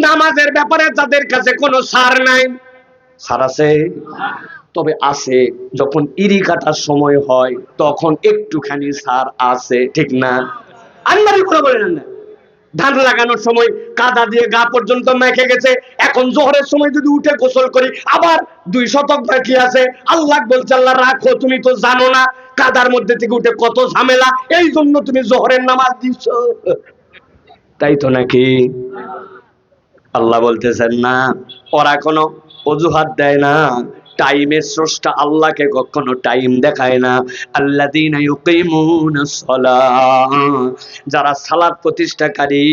নামাজের ব্যাপারে তাদের কাছে কোনো ছাড় নাই। ছাড় আছে? তবে আছে, যখন ইরি কাটার সময় হয় তখন একটুখানি ছাড় আছে, ঠিক না? আল্লাহর কথা বলেন না। ধান লাগানোর সময় কাদা দিয়ে গা পর্যন্ত মেখে গেছে, এখন জোহরের সময় যদি উঠে গোসল করি আবার 2 শতক বাকি আছে। আল্লাহ বলছে, আল্লাহ রাখো, তুমি তো জানো না কাদার মধ্যে থেকে উঠে কত ঝামেলা, এই জন্য তুমি জোহরের নামাজ দিচ্ছ। তাই তো নাকি? আল্লাহ বলতেছেন না, ওরা কোনো অজুহাত দেয় না। টাইমের স্রষ্টা আল্লাহকে কখনো টাইম দেখায় না। আল্লাযীনা ইউকিমুনাস সালাহ, যারা সালাত প্রতিষ্ঠাকারী।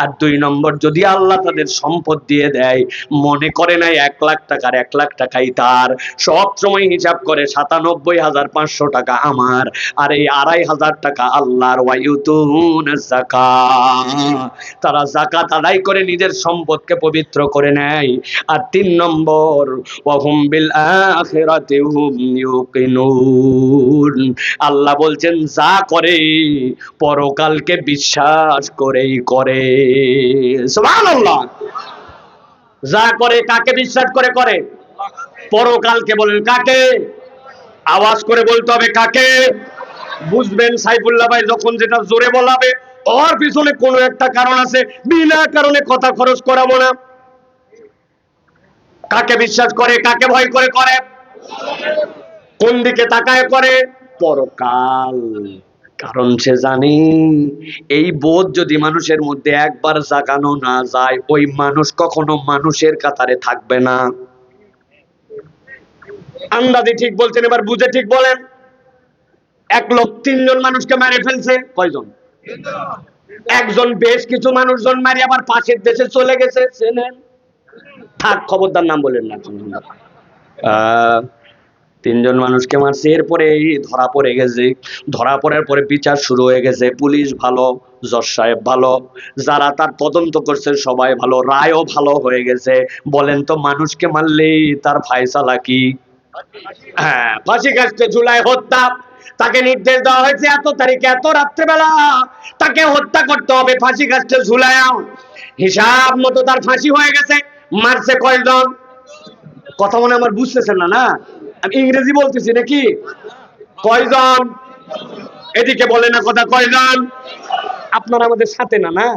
আর 2 নম্বর, যদি আল্লাহ তাদের সম্পদ দিয়ে দেয়, মনে করে না 1 লাখ টাকার 1 লাখ টাকাই তার, সব সময় হিসাব করে ৯৭,৫০০ টাকা আমার, আর এই ২৫০০ টাকা আল্লাহর। ওয়ায়ুতুনাজ যাকাত, তারা যাকাত আদায় করে নিজের সম্পদকে পবিত্র করে নেয়। আর 3 নম্বর, ওয়াহুম বিল আখিরাতি হুম ইউকিনুন, আল্লাহ বলছেন যা করে পরকালকে বিশ্বাস করেই করে। সুবহানাল্লাহ। যা করে কাকে বিশ্বাস করে করে? পরকালকে। বলেন কাকে? আওয়াজ করে বলতে হবে কাকে। বুঝবেন সাইফুল্লাহ ভাই যখন যেটা জোরে বলাবে ওর পিছনে কোনো একটা কারণ আছে, বিনা কারণে কথা খরচ করাবো না। কাকে বিশ্বাস করে, কাকে ভয় করে করে? কোন দিকে তাকায় করে? পরকাল। কারণ সে জানে এই বোধ যদি মানুষের মধ্যে একবার জাগানো না যায়, ওই মানুষ কখনো মানুষের কাতারে থাকবে না। আন্দাজি ঠিক বলছেন, এবার বুঝে ঠিক বলেন। 1 লোক 3 জন মানুষকে মেরে ফেলছে, কয়জন? একজন বেশ কিছু মানুষজন মারি আবার পাশের দেশে চলে গেছে, চেনেন? থাক, খবরদার নাম বলেন না। 3 জন মানুষকে মারছে, এরপরে ধরা পড়ে গেছে। ধরা পড়ার পরে বিচার শুরু হয়ে গেছে। পুলিশ ভালো, জজ সাহেব ভালো, যারা তার তদন্ত করছে সবাই ভালো, রায়ও ভালো হয়ে গেছে। বলেন তো মানুষকে মারলে তার ফায়সালা কি? হ্যাঁ, ফাঁসি কাস্টে ঝুলায় হত্যা। তাকে নির্দেশ দেওয়া হয়েছে এত তারিখে এত রাত্রেবেলা তাকে হত্যা করতে হবে, ফাঁসি কাস্টে ঝুলায়। হিসাব মতো তার ফাঁসি হয়ে গেছে। মারছে কয়জন? কথা মনে আমার বুঝতেছেন না? না, আমি ইংরেজি বলতেছি নাকি? কয়জন? এদিকে বলে না কথা, কয়জন? আপনারা আমাদের সাথে না? না,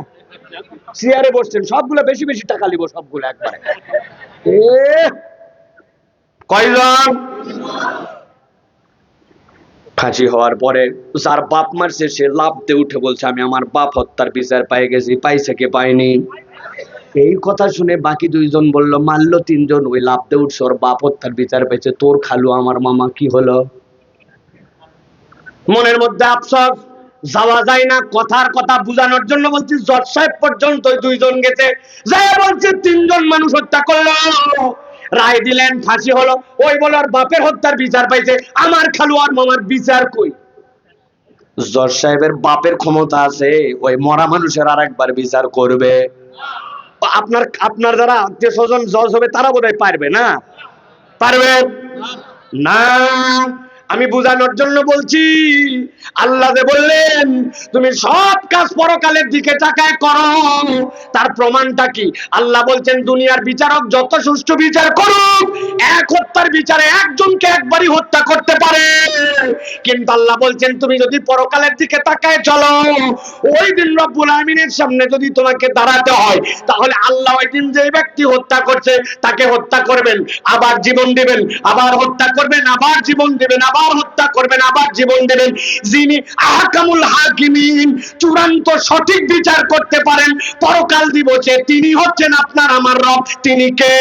চেয়ারে বসছেন সবগুলো, বেশি বেশি টাকা নিব সবগুলো একবারে। কয়জন? ফাঁসি হওয়ার পরে যার বাপ মারছে সে লাফ দিয়ে উঠে বলছে, আমি আমার বাপ হত্যার বিচার পেয়ে গেছি। পাইছে কে? পায়নি। এই কথা শুনে বাকি 2 জন বলল, মারলো 3 জন, ওই লাফ দিয়ে উঠছে, ওর বাপ হত্যার বিচার পেয়েছে। তোর খালু আমার মামা কি হলো? মনের মধ্যে আফসোস, যাওয়া যায় না। কথার কথা বুঝানোর জন্য বলছি, জজ সাহেব পর্যন্ত 2 জন গেছে, যাই বলছে 3 জন মানুষ হত্যা করলো, রায় দিলেন ফাঁসি হলো। ওই বলে আর বাপের হত্যার বিচার পাইছে, আমার খালু আর মামার বিচার কই? জজ সাহেবের বাপের ক্ষমতা আছে ওই মরা মানুষের আরেকবার বিচার করবে? আপনার যারা আত্মীয় স্বজন জজ হবে তারা বোধহয় পারবে না। পারবে না। আমি বুঝানোর জন্য বলছি, আল্লাহ যে বললেন তুমি সব কাজ পরকালের দিকে তাকায় করো, তার প্রমাণটা কি? আল্লাহ বলছেন দুনিয়ার বিচারক যত সুষ্ঠু বিচার করুক, এক হত্যার বিচারে একজনকে একবারই হত্যা করতে পারে। কিন্তু আল্লাহ বলছেন তুমি যদি পরকালের দিকে তাকায় চলো, ওই দিন রব্বুল আমিনের সামনে যদি তোমাকে দাঁড়াতে হয়, তাহলে আল্লাহ ওই দিন যে ব্যক্তি হত্যা করছে তাকে হত্যা করবেন, আবার জীবন দিবেন, আবার হত্যা করবেন, আবার জীবন দিবেন, আবার হত্যা করবেন, আবার জীবন দেবেন। যিনি আহকামুল হাকিমিন, চূড়ান্ত সঠিক বিচার করতে পারেন পরকাল দিবসে, তিনি হচ্ছেন আপনার আমার রব। তিনি কে?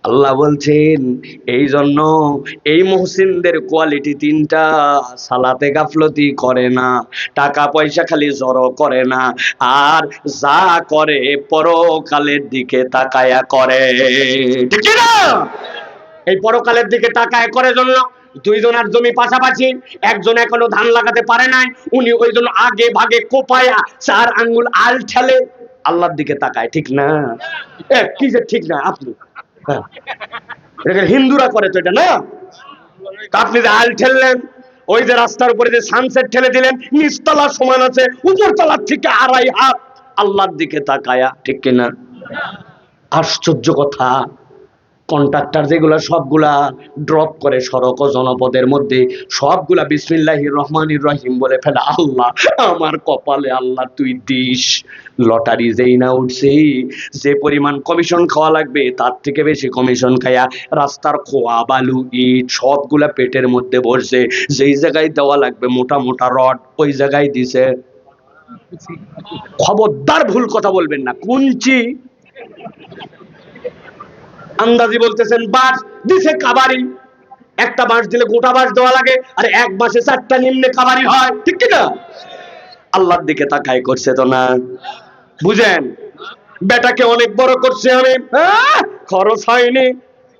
আল্লাহ বলছেন এই জন্য এই মুহসিনদের কোয়ালিটি 3টা। সালাতে গাফলতি করে না, টাকা পয়সা খালি জড়ো করে না, আর যা করে পরকালের দিকে তাকায়া করে, ঠিক না? এই পরকালের দিকে তাকায় করে জন্য 2 জনের জমি পাশাপাশি, একজন এখনো ধান লাগাতে পারে নাই, উনি ওই জন্য আগে ভাগে কোপায়া 4 আঙ্গুল আল ঠেলে আল্লাহর দিকে তাকায়, ঠিক না? কি যে ঠিক না? আপনি হিন্দুরা করে তো এটা না? আপনি যে আল ঠেললেন, ওই যে রাস্তার উপরে যে সানসেট ঠেলে দিলেন, নিচতলা সমান আছে, উপর তলার থেকে 2.5 হাত আল্লাহর দিকে তাকায়া, ঠিক কিনা? আশ্চর্য কথা, কন্ট্রাক্টর যেগুলা সবগুলা ড্রপ করে সড়ক ও জনপদের মধ্যে, সবগুলা বিসমিল্লাহির রহমানির রহিম বলে ফেলে। আল্লাহ আমার কপালে আল্লাহ তুই দিস। লটারি যেই না উঠছে, যে পরিমাণ কমিশন খাওয়া লাগবে তার থেকে বেশি কমিশন খায়া রাস্তার খোয়া বালু ইট সবগুলা পেটের মধ্যে বসছে। যেই জায়গায় দেওয়া লাগবে মোটা মোটা রড, ওই জায়গায় দিছে। খবরদার ভুল কথা বলবেন না। কুঞ্চি আন্দাজি বলতেছেন, বাঁশ দিছে কাবারি। একটা বাঁশ দিলে গোটা বাঁশ দেওয়া লাগে, আর এক বাঁশে 4টা নিম্নে কাবারি হয়, ঠিক কিনা? আল্লাহর দিকে তাকাই করছে তো না? বুঝেন, বেটাকে অনেক বড় করছে আমি, খরচ হয়নি।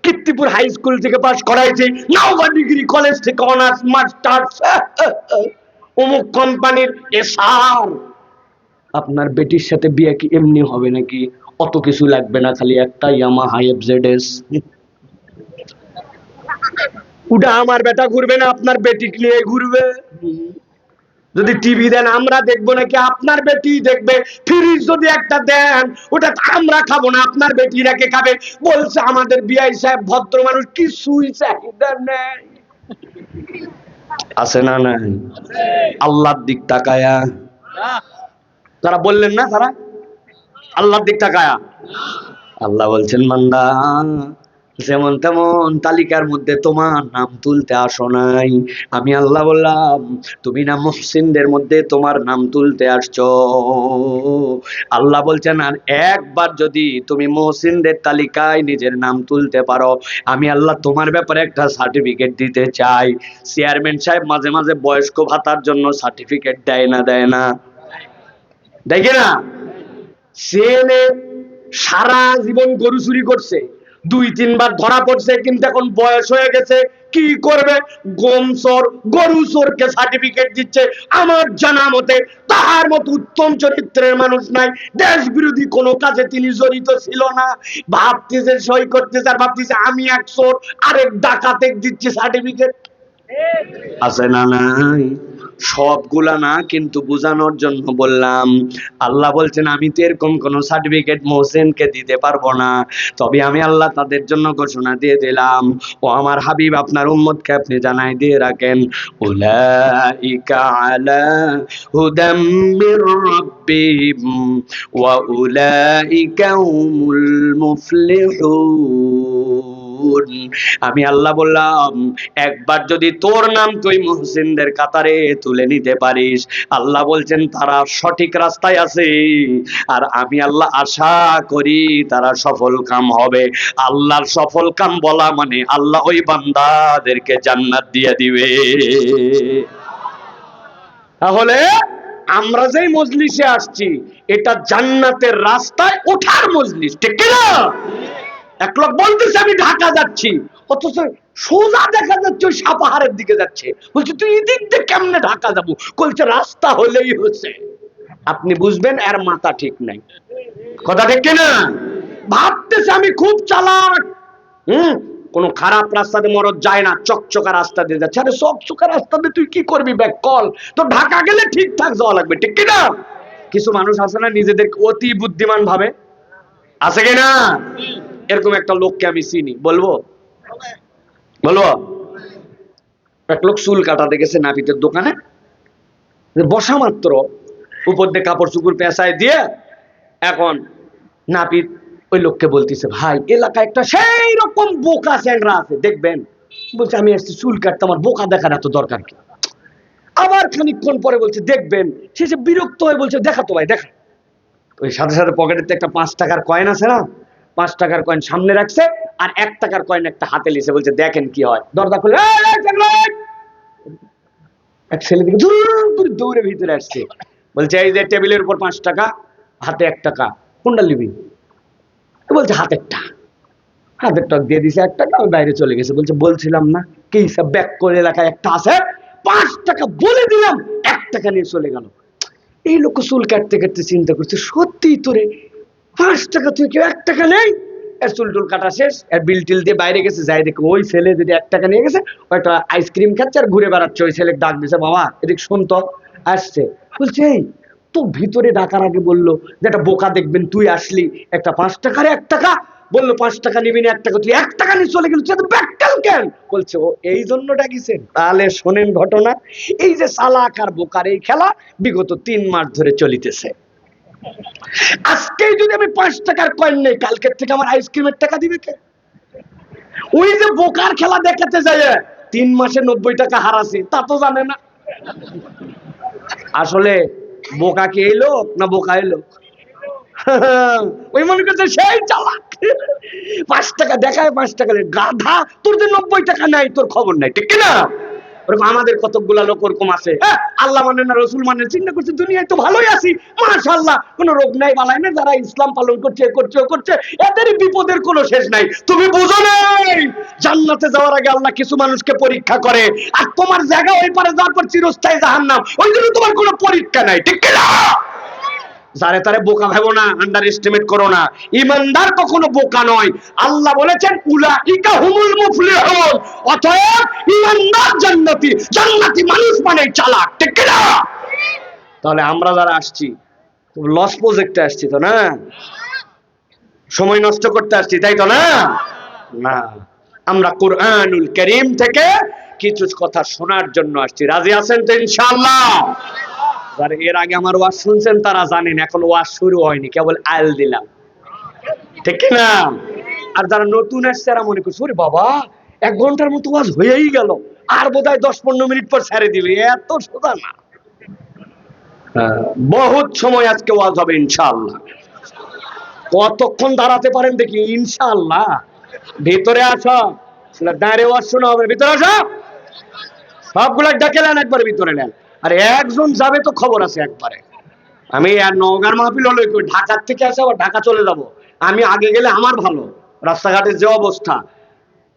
কীর্তিপুর হাই স্কুল থেকে পাস করাইছি, নওগাঁ ডিগ্রি কলেজ থেকে অনার্স মাস্টার্স, অমুক কোম্পানির এসআর। আপনার বেটির সাথে বিয়ে কি এমনি হবে নাকি? অত কিছু লাগবে না, খালি একটা ইয়ামাহা এফজেডএস। ওটা আমার বেটা ঘুরবে না, আপনার বেটি নিয়ে ঘুরবে। যদি টিভি দেন আমরা দেখবো নাকি? আপনার বেটি দেখবে। ফ্রিজ যদি একটা দেন, ওটা আমরা খাবো না, আপনার বেটি রেখে খাবে। বলছে আমাদের বিআই সাহেব ভদ্র মানুষ, কিছুই চাহিদা নেই। আছে না নাই? আল্লাহর দিক তাকায়া, তারা বললেন না, তারা আল্লাহর দিক তাকায়া। আল্লাহ বলছেন, বান্দা যেমন তেমন তালিকার মধ্যে তোমার নাম তুলতে আসো নাই। আমি আল্লাহ বললাম, তুমি না মুহসিনদের মধ্যে তোমার নাম তুলতে আসছো। আল্লাহ বলছেন, আর একবার যদি তুমি মুহসিনদের তালিকায় নিজের নাম তুলতে পারো, আমি আল্লাহ তোমার ব্যাপারে একটা সার্টিফিকেট দিতে চাই। চেয়ারম্যান সাহেব মাঝে মাঝে বয়স্ক ভাতার জন্য সার্টিফিকেট দেয় না? দেয় না? দেখে না? ছেলে সারা জীবন গরু চুরি করছে, 2-3 বার ধরা পড়ছে, কিন্তু এখন বয়স হয়ে গেছে, কি করবে? গম চোর, গরু চোরকে সার্টিফিকেট দিচ্ছে। আমার জানা মতে তাহার মতো উত্তম চরিত্রের মানুষ নাই। দেশ বিরোধী কোনো কাজে তিনি জড়িত ছিল না। ভাবতেছে সই করতেছে, আর ভাবতেছে আমি এক চোর, আরেক ডাকাতে দিচ্ছে সার্টিফিকেট। আছে না নাই? সবগুলা না, কিন্তু বোঝানোর জন্য বললাম। আল্লাহ বলছেন, আমি তো এরকম কোন সার্টিফিকেট মোহসেনকে দিতে পারবো না, তবে আমি আল্লাহ তাদের জন্য ঘোষণা দিয়ে দিলাম। ও আমার হাবিব, আপনার উম্মতকে আপনি জানাই দিয়ে রাখেন, উলাইকা আলা হুদাম মির রাব্বিহিম ওয়া উলাইকা হুমুল মুফলিহুন। আমি আল্লাহ বললাম, একবার যদি তোর নাম তুই মুহসিনদের কাতারে তুলে নিতে পারিস, আল্লাহ বলছেন তারা সঠিক রাস্তায় আছে, আর আমি আল্লাহ আশা করি তারা সফল কাম হবে। আল্লাহর সফল কাম বলা মানে আল্লাহ ওই বান্দাদেরকে জান্নাত দিয়ে দিবে। তাহলে আমরা যেই মজলিসে আসছি, এটা জান্নাতের রাস্তায় ওঠার মজলিস, ঠিক কিনা? এক লোক বলতেছে আমি ঢাকা যাচ্ছি, অথচ সোজা দেখা যাচ্ছে ওই সাপাহারের দিকে যাচ্ছে। বলছে তুই এদিক দিয়ে কেমনে ঢাকা যাবো? বলছে রাস্তা হলেই হচ্ছে। আপনি বুঝবেন এর মাথা ঠিক নাই। কথা ঠিক কিনা? ভাবতেছে আমি খুব চালাক। কোন খারাপ রাস্তাতে মরদ যায় না, চকচকা রাস্তা দিয়ে যাচ্ছে। আরে চকচকা রাস্তাতে তুই কি করবি? ব্যাক কল তো, ঢাকা গেলে ঠিকঠাক যাওয়া লাগবে, ঠিক কিনা? কিছু মানুষ আছে না নিজেদেরকে অতি বুদ্ধিমান ভাবে, আছে কিনা? এরকম একটা লোককে আমি চিনি, বলবো? বলবো? এক লোক চুল কাটাতে গেছে নাপিতের দোকানে, বসা মাত্র উপর দিয়ে কাপড় চুপুর পেঁচায় দিয়ে, এখন নাপিত ওই লোককে বলতেছে, ভাই এলাকায় একটা সেই রকম বোকা চ্যাংড়া আছে, দেখবেন। বলছে আমি আসছি চুল কাটতে, আমার বোকা দেখার এত দরকার কি? আবার খানিকক্ষণ পরে বলছে দেখবেন। শেষে বিরক্ত হয়ে বলছে দেখা তো ভাই, দেখা। ওই সাথে সাথে পকেটের একটা 5 টাকার কয়েন আছে না, 5 টাকার কয়েন সামনে রাখছে, আর 1 টাকার কয়েন একটা হাতে লিছে, বলছে দেখেন কি হয়। দরজা খুলে এক ছেলে দিকে দৌড়ে ভিতরে আসছে, বলছে এই যে টেবিলের উপর 5 টাকা, হাতে 1 টাকা, কোনটা নিবি? বলছে হাতেরটা। হাতেরটা দিয়ে দিছে 1 টাকা, বাইরে চলে গেছে। বলছে বলছিলাম না কি সব ব্যাক করে এলাকায় একটা আছে, 5 টাকা বলে দিলাম, 1 টাকা নিয়ে চলে গেল। এই লোক চুল কাটতে কাটতে চিন্তা করছে, সত্যি তোরে 5 টাকা তুই কেউ 1 টাকা নেই। এর চুল টুল কাটা শেষ, এর বিল টিল দিয়ে বাইরে গেছে, যাই দেখে ওই ছেলে যদি 1 টাকা নিয়ে গেছে, ওইটা আইসক্রিম খাচ্ছে আর ঘুরে বেড়াচ্ছে। ওই ছেলে ডাক দিছে, বাবা এদিক শুনতো। আসছে, বলছে এই তো ভিতরে ডাকার আগে বললো যে একটা বোকা দেখবেন, তুই আসলি একটা 5 টাকার 1 টাকা, বললো 5 টাকা নিবি না 1 টাকা, তুই 1 টাকা নিয়ে চলে গেল, ব্যাকটাল কেন? বলছে ও এই জন্য ডাকিছেন। তাহলে শোনেন ঘটনা, এই যে চালাক আর বোকার এই খেলা বিগত 3 মাস ধরে চলিতেছে। আজকেই যদি আমি 5 টাকার কয়েন নেই, কালকের থেকে আমার আইসক্রিমের টাকা দিবে কে? ওই যে বোকার খেলা দেখাতে যায় 3 মাসে 90 টাকা হারাছে, তা তো জানে না। আসলে বোকা কি এই লোক না বোকা এই লোক? ওই মনে করছে সেই চালাক, 5 টাকা দেখায় 5 টাকা গাধা, তোর যে 90 টাকা নাই তোর খবর নাই, ঠিক কিনা? ওরকম আমাদের কতগুলা লোক ওরকম আছে, আল্লাহ মানে না রসুল মানে, চিন্তা করছে দুনিয়ায় তো ভালোই আছি মাশাআল্লাহ, কোনো রোগ নাই বালাই নাই, যারা ইসলাম পালন করছে করছে এদের বিপদের কোনো শেষ নাই। তুমি বুঝো নাই জান্নাতে যাওয়ার আগে আল্লাহ কিছু মানুষকে পরীক্ষা করে, আর তোমার জায়গা ওই পারে যাওয়ার পর চিরস্থায়ী জাহান্নাম, ওই জন্য তোমার কোনো পরীক্ষা নাই, ঠিক কিনা? যারে তারে বোকা ভেবো না, আন্ডার এস্টিমেট করো না। ইমানদার কখনো বোকা নয়। আল্লাহ বলেছেন উলাইকা হুমুল মুফলিহুন, অতএব ইমানদার জান্নাতি। জান্নাতি মানুষ মানে চালাক, ঠিক কি না? তাহলে আমরা যারা আসছি লস প্রজেক্টে আসছি তো না, সময় নষ্ট করতে আসছি তাই তো না? না, আমরা কুরআনুল কারীম থেকে কিছু কথা শোনার জন্য আসছি। রাজি আছেন তো ইনশাআল্লাহ? যারা এর আগে আমার ওয়াজ শুনছেন তারা জানেন এখন ওয়াজ শুরু হয়নি, কেবল আইল দিলাম, ঠিক না? আর যারা নতুন আসছে তারা মনে করছে ওরে বাবা 1 ঘন্টার মতো ওয়াজ হয়েই গেল, আর বোধহয় 10-15 মিনিট পর ছেড়ে দিবে, এত সোজা না। বহুত সময় আজকে ওয়াজ হবে ইনশাআল্লাহ। কতক্ষণ দাঁড়াতে পারেন দেখি ইনশাআল্লাহ। ভিতরে আসো, দাঁড়িয়ে ওয়াজ শোনা হবে, ভিতরে আসো, সবগুলা ডেকে নেন, একবার ভিতরে নেন। আর একজন যাবে তো খবর আছে একবারে। আমি আর নওগাঁর মাহফিল হলো ঢাকার থেকে আসে, আবার ঢাকা চলে যাব, আমি আগে গেলে আমার ভালো। রাস্তাঘাটের যে অবস্থা,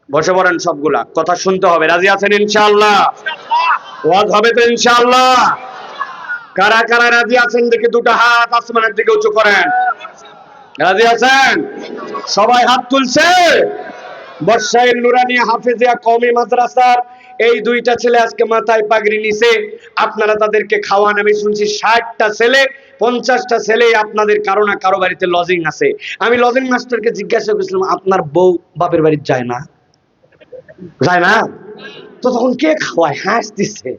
বসে পড়েন, সবগুলা কথা শুনতে হবে। রাজি আছেন ইনশাআল্লাহ? ওয়াজ হবে তো ইনশাআল্লাহ? কারা কারা রাজি আছেন দেখে দুটো হাত আসমানের দিকে উঁচু করেন। রাজি আছেন? সবাই হাত তুলছে। বর্ষাইল নুরানিয়া হাফেজিয়া কওমি মাদ্রাসার এই 2টা ছেলে আজকে মাথায় পাগড়ি নিছে। আপনারা তাদেরকে খাওয়ান। আমি শুনছি 60টা ছেলে, 50টা ছেলে আপনাদের কারো না কারো বাড়িতে লজিং আছে। আমি লজিং মাস্টারকে জিজ্ঞাসা করেছিলাম আপনার বউ বাপের বাড়ি যায় না? যায় না তো তখন কে খাওয়ায়? হাসতেছে,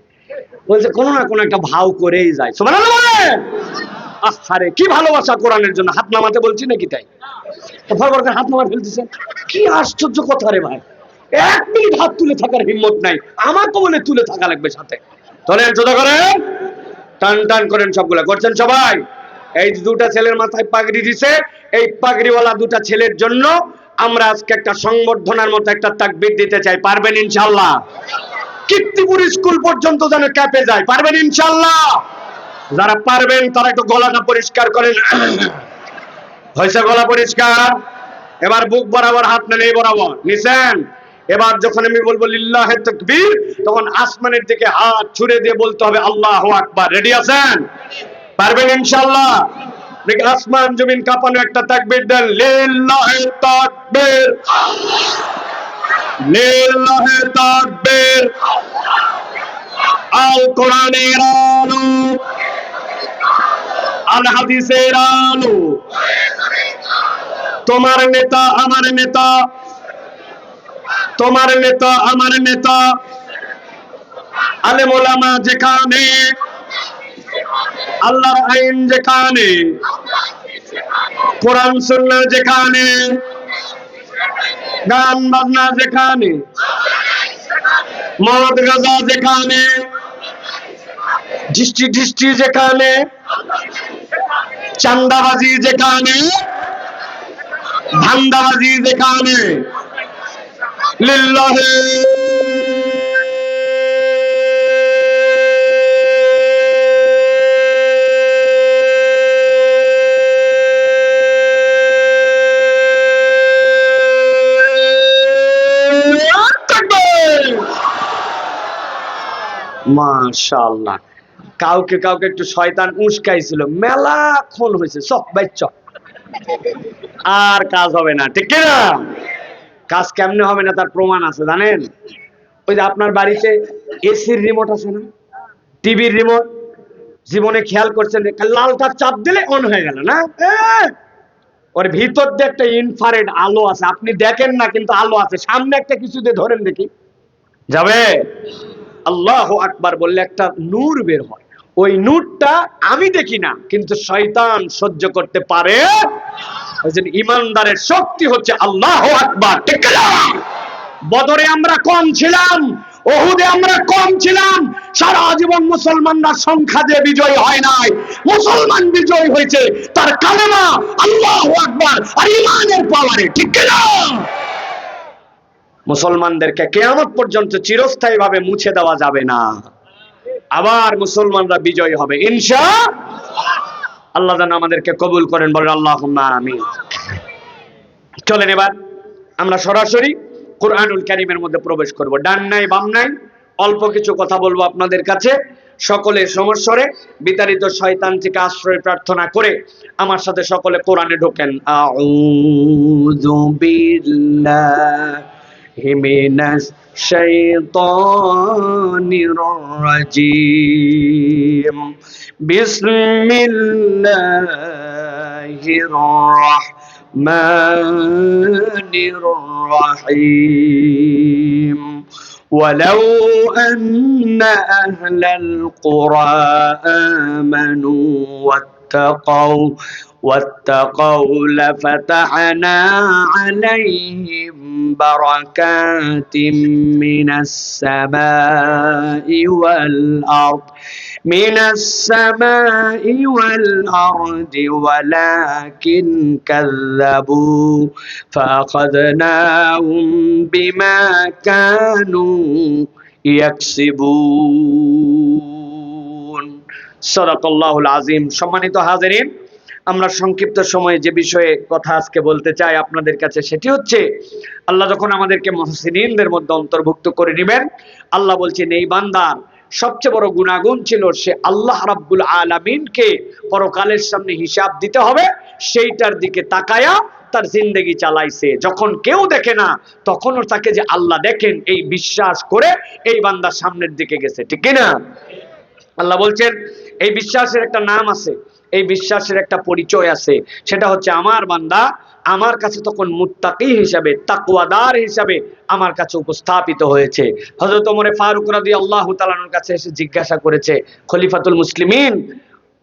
বলছে কোনো না কোনো একটা ভাও করেই যায়। সুবহানাল্লাহ বলেন। আরে কি ভালোবাসা কোরআনের জন্য, হাত নামাতে বলছি নাকি? তাই হাত নামা ফেলতেছেন, কি আশ্চর্য কথা রে ভাই। 1 মিনিট হাত তুলে থাকার হিম্মত নাই, আমার তো বলে তুলে থাকা লাগবে সাথে। তোলেন, সোজা করেন, টান টান করেন, সবগুলা করছেন সবাই। এই 2টা ছেলের মাথায় পাগড়ি দিছে, এই পাগড়িওয়ালা 2টা ছেলের জন্য আমরা আজকে একটা সংবর্ধনার মতো একটা তাকবীর দিতে চাই। পারবেন ইনশাআল্লাহ? কীর্তিপুর স্কুল পর্যন্ত যেন ক্যাপে যায়, পারবেন ইনশাআল্লাহ? যারা পারবেন তারা একটু গলাটা পরিষ্কার করেন। হয়েছে গলা পরিষ্কার? এবার বুক বরাবর হাত নেন, এই বরাবর নিছেন। এবার যখন আমি বলবো লিল্লাহে তাকবীর, তখন আসমানের দিকে হাত ছুড়ে দিয়ে বলতে হবে আল্লাহু আকবার। রেডি আছেন? পারবেন ইনশাআল্লাহ? দেখি আসমান জমিন কাঁপানো একটা তাকবীর দেন। লিল্লাহে তাকবীর, লিল্লাহে তাকবীর। আল কোরআনের আলো, আল হাদিসের আলো, তোমার নেতা আমার নেতা, তোমার নেতা আমার নেতা। আলেম ওলামা যেখানে, আল্লাহর আইন যেখানে, কোরআন সুন্নাহ যেখানে, গান বাজনা যেখানে, মদ গাঁজা যেখানে, দৃষ্টি দৃষ্টি যেখানে, চান্দাবাজি যেখানে, ধান্দাবাজি যেখানে, লিল্লাহে মাশাআল্লাহ। কাউকে কাউকে একটু শয়তান উস্কাইছিল, মেলাক্ষণ হয়েছে, সব বাইচ আর কাজ হবে না, ঠিক না? কাজ কেমনে হবে না তার প্রমাণ আছে জানেন? ওই যে আপনার বাড়িতে এসির রিমোট আছে না, টিভির রিমোট, জীবনে খেয়াল করছেন লালটা চাপ দিলে অন হয়ে গেল না? ওর ভিতর দিয়ে একটা ইনফ্রারেড আলো আছে, আপনি দেখেন না কিন্তু আলো আছে। সামনে একটা কিছু দিয়ে ধরেন দেখি, যাবে? আল্লাহু আকবার বললে একটা নূর বের হয়। ওই নূরটা আমি দেখি না, কিন্তু শয়তান সহ্য করতে পারে। ওই জন্য ইমানদারের শক্তি হচ্ছে আল্লাহু আকবার। ঠিক না? বদরে আমরা কম ছিলাম, ওহুদে আমরা কম ছিলাম। সারা জীবন মুসলমানরা সংখ্যা দিয়ে বিজয় হয় নাই, মুসলমান বিজয় হয়েছে তার কালেমা আল্লাহু আকবার আর ইমানের পাওয়ারে। ঠিক না? মুসলমানদেরকে কিয়ামত পর্যন্ত চিরস্থায়ী ভাবে মুছে দেওয়া যাবে না। আবার মুসলমানরা বিজয় হবে ইনশাআল্লাহ। আল্লাহ যেন আমাদেরকে কবুল করেন, বলেন আল্লাহুম্মা আমিন। চলেন এবার আমরা সরাসরি কুরআনুল কারীমের মধ্যে প্রবেশ করব। ডান নাই বাম নাই, অল্প কিছু কথা বলবো আপনাদের কাছে। সকলে সমস্বরে বিতাড়িত শয়তান থেকে আশ্রয় প্রার্থনা করে আমার সাথে সকলে কোরআনে ঢোকেন। আউযু বিল্লাহি মিনাশ শাইতানির রাজীম। বিসমিল্লাহির রাহমানির রাহিম। ولو أن أهل القرى آمنوا واتقوا لفتحنا عليهم بركات من السماء والأرض ولكن كذبوا فأخذناهم بما كانوا يكسبون। সাদাকাল্লাহুল আযীম। সম্মানিত হাজিরিন, আমরা সংক্ষিপ্ত সময়ে যে বিষয়ে কথা আজকে বলতে চাই আপনাদের কাছে, সেটি হচ্ছে আল্লাহ যখন আমাদেরকে মুহসিনিনদের মধ্যে অন্তর্ভুক্ত করে নেবেন, আল্লাহ বলছেন এই বান্দার সবচেয়ে বড় গুণাগুণ ছিল সে আল্লাহ রাব্বুল আলামিনকে পরকালের সামনে হিসাব দিতে হবে সেইটার দিকে তাকায়া তার জিন্দেগি চালাইছে। যখন কেউ দেখে না তখনও তাকে যে আল্লাহ দেখেন এই বিশ্বাস করে এই বান্দা সামনের দিকে গেছে। ঠিক কিনা? আল্লাহ বলছেন এই বিশ্বাসের একটা নাম আছে, এই বিশ্বাসের একটা পরিচয় আছে, সেটা হচ্ছে আমার বান্দা আমার কাছে তখন মুত্তাকি হিসাবে, তাকওয়াদার হিসাবে আমার কাছে উপস্থাপিত হয়েছে। হযরত ওমর ফারুক রাদিয়াল্লাহু তাআলা আনহুর কাছে এসে জিজ্ঞাসা করেছে খলিফাতুল মুসলিমিন,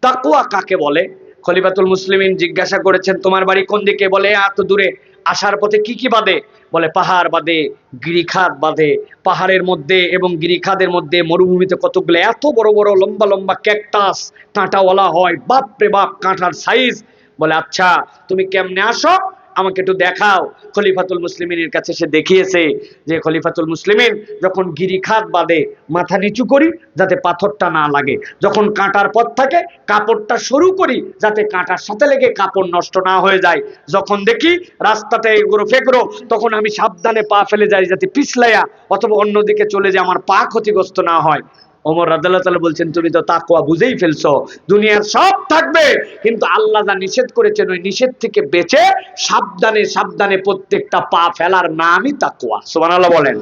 তাকওয়া কাকে বলে? খলিফাতুল মুসলিমিন জিজ্ঞাসা করেছেন তোমার বাড়ি কোন দিকে? বলে এত দূরে। আসার পথে কি কি বাদে? বলে পাহাড় বাদে, গিরিখাত বাদে। পাহাড়ের মধ্যে এবং গিরিখাতের মধ্যে মরুভূমিতে কতগুলো এত বড় বড় লম্বা লম্বা ক্যাকটাস কাঁটাওয়ালা হয়, বাপ রে বাপ, কাঁটার সাইজ। বলে আচ্ছা তুমি কেমনে আসো আমাকে একটু দেখাও। খলিফাতুল মুসলিমিনের কাছে সে দেখিয়েছে যে খলিফাতুল মুসলিমিন যখন গিরিখাত বাদে মাথা নিচু করি যাতে পাথরটা না লাগে, যখন কাঁটার পথ থাকে কাপড়টা সরু করি যাতে কাঁটার সাথে লেগে কাপড় নষ্ট না হয়ে যায়, যখন দেখি রাস্তাতে এগুলো ফেকরো তখন আমি সাবধানে পা ফেলে যাই যাতে পিছলাইয়া অথবা অন্যদিকে চলে যায় আমার পা ক্ষতিগ্রস্ত না হয়। ওমর রাদিয়াল্লাহু তাআলা বলছেন তুমি তো তাকওয়া বুঝেই ফেলছো, দুনিয়ার সব থাকবে কিন্তু আল্লাহ যা নিষেধ করেছেন ওই নিষেধ থেকে বেঁচে সাবধানে সাবধানে প্রত্যেকটা পা ফেলার নামই তাকওয়া। সুবহানাল্লাহ বলেন।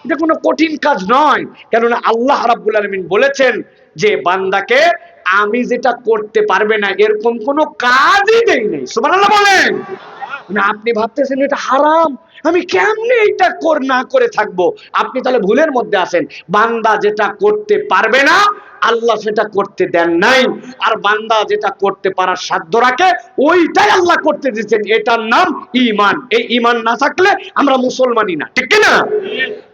এটা কোনো কঠিন কাজ নয়, কেননা আল্লাহ রাব্বুল আলামিন বলেছেন যে বান্দাকে আমি যেটা করতে পারবে না এরকম কোনো কাজই দেই নাই। সুবহানাল্লাহ বলেন। না আপনি ভাবতেছেন এটা হারাম, আমি কেমনে এটা না করে থাকবো, আপনি তাহলে ভুলের মধ্যে আছেন। বান্দা যেটা করতে পারবে না আল্লাহ সেটা করতে দেন নাই, আর বান্দা যেটা করতে পারার সাধ্য রাখে ওইটাই আল্লাহ করতে দিচ্ছেন, এটার নাম ঈমান। এই ঈমান না থাকলে আমরা মুসলমানই না। ঠিক না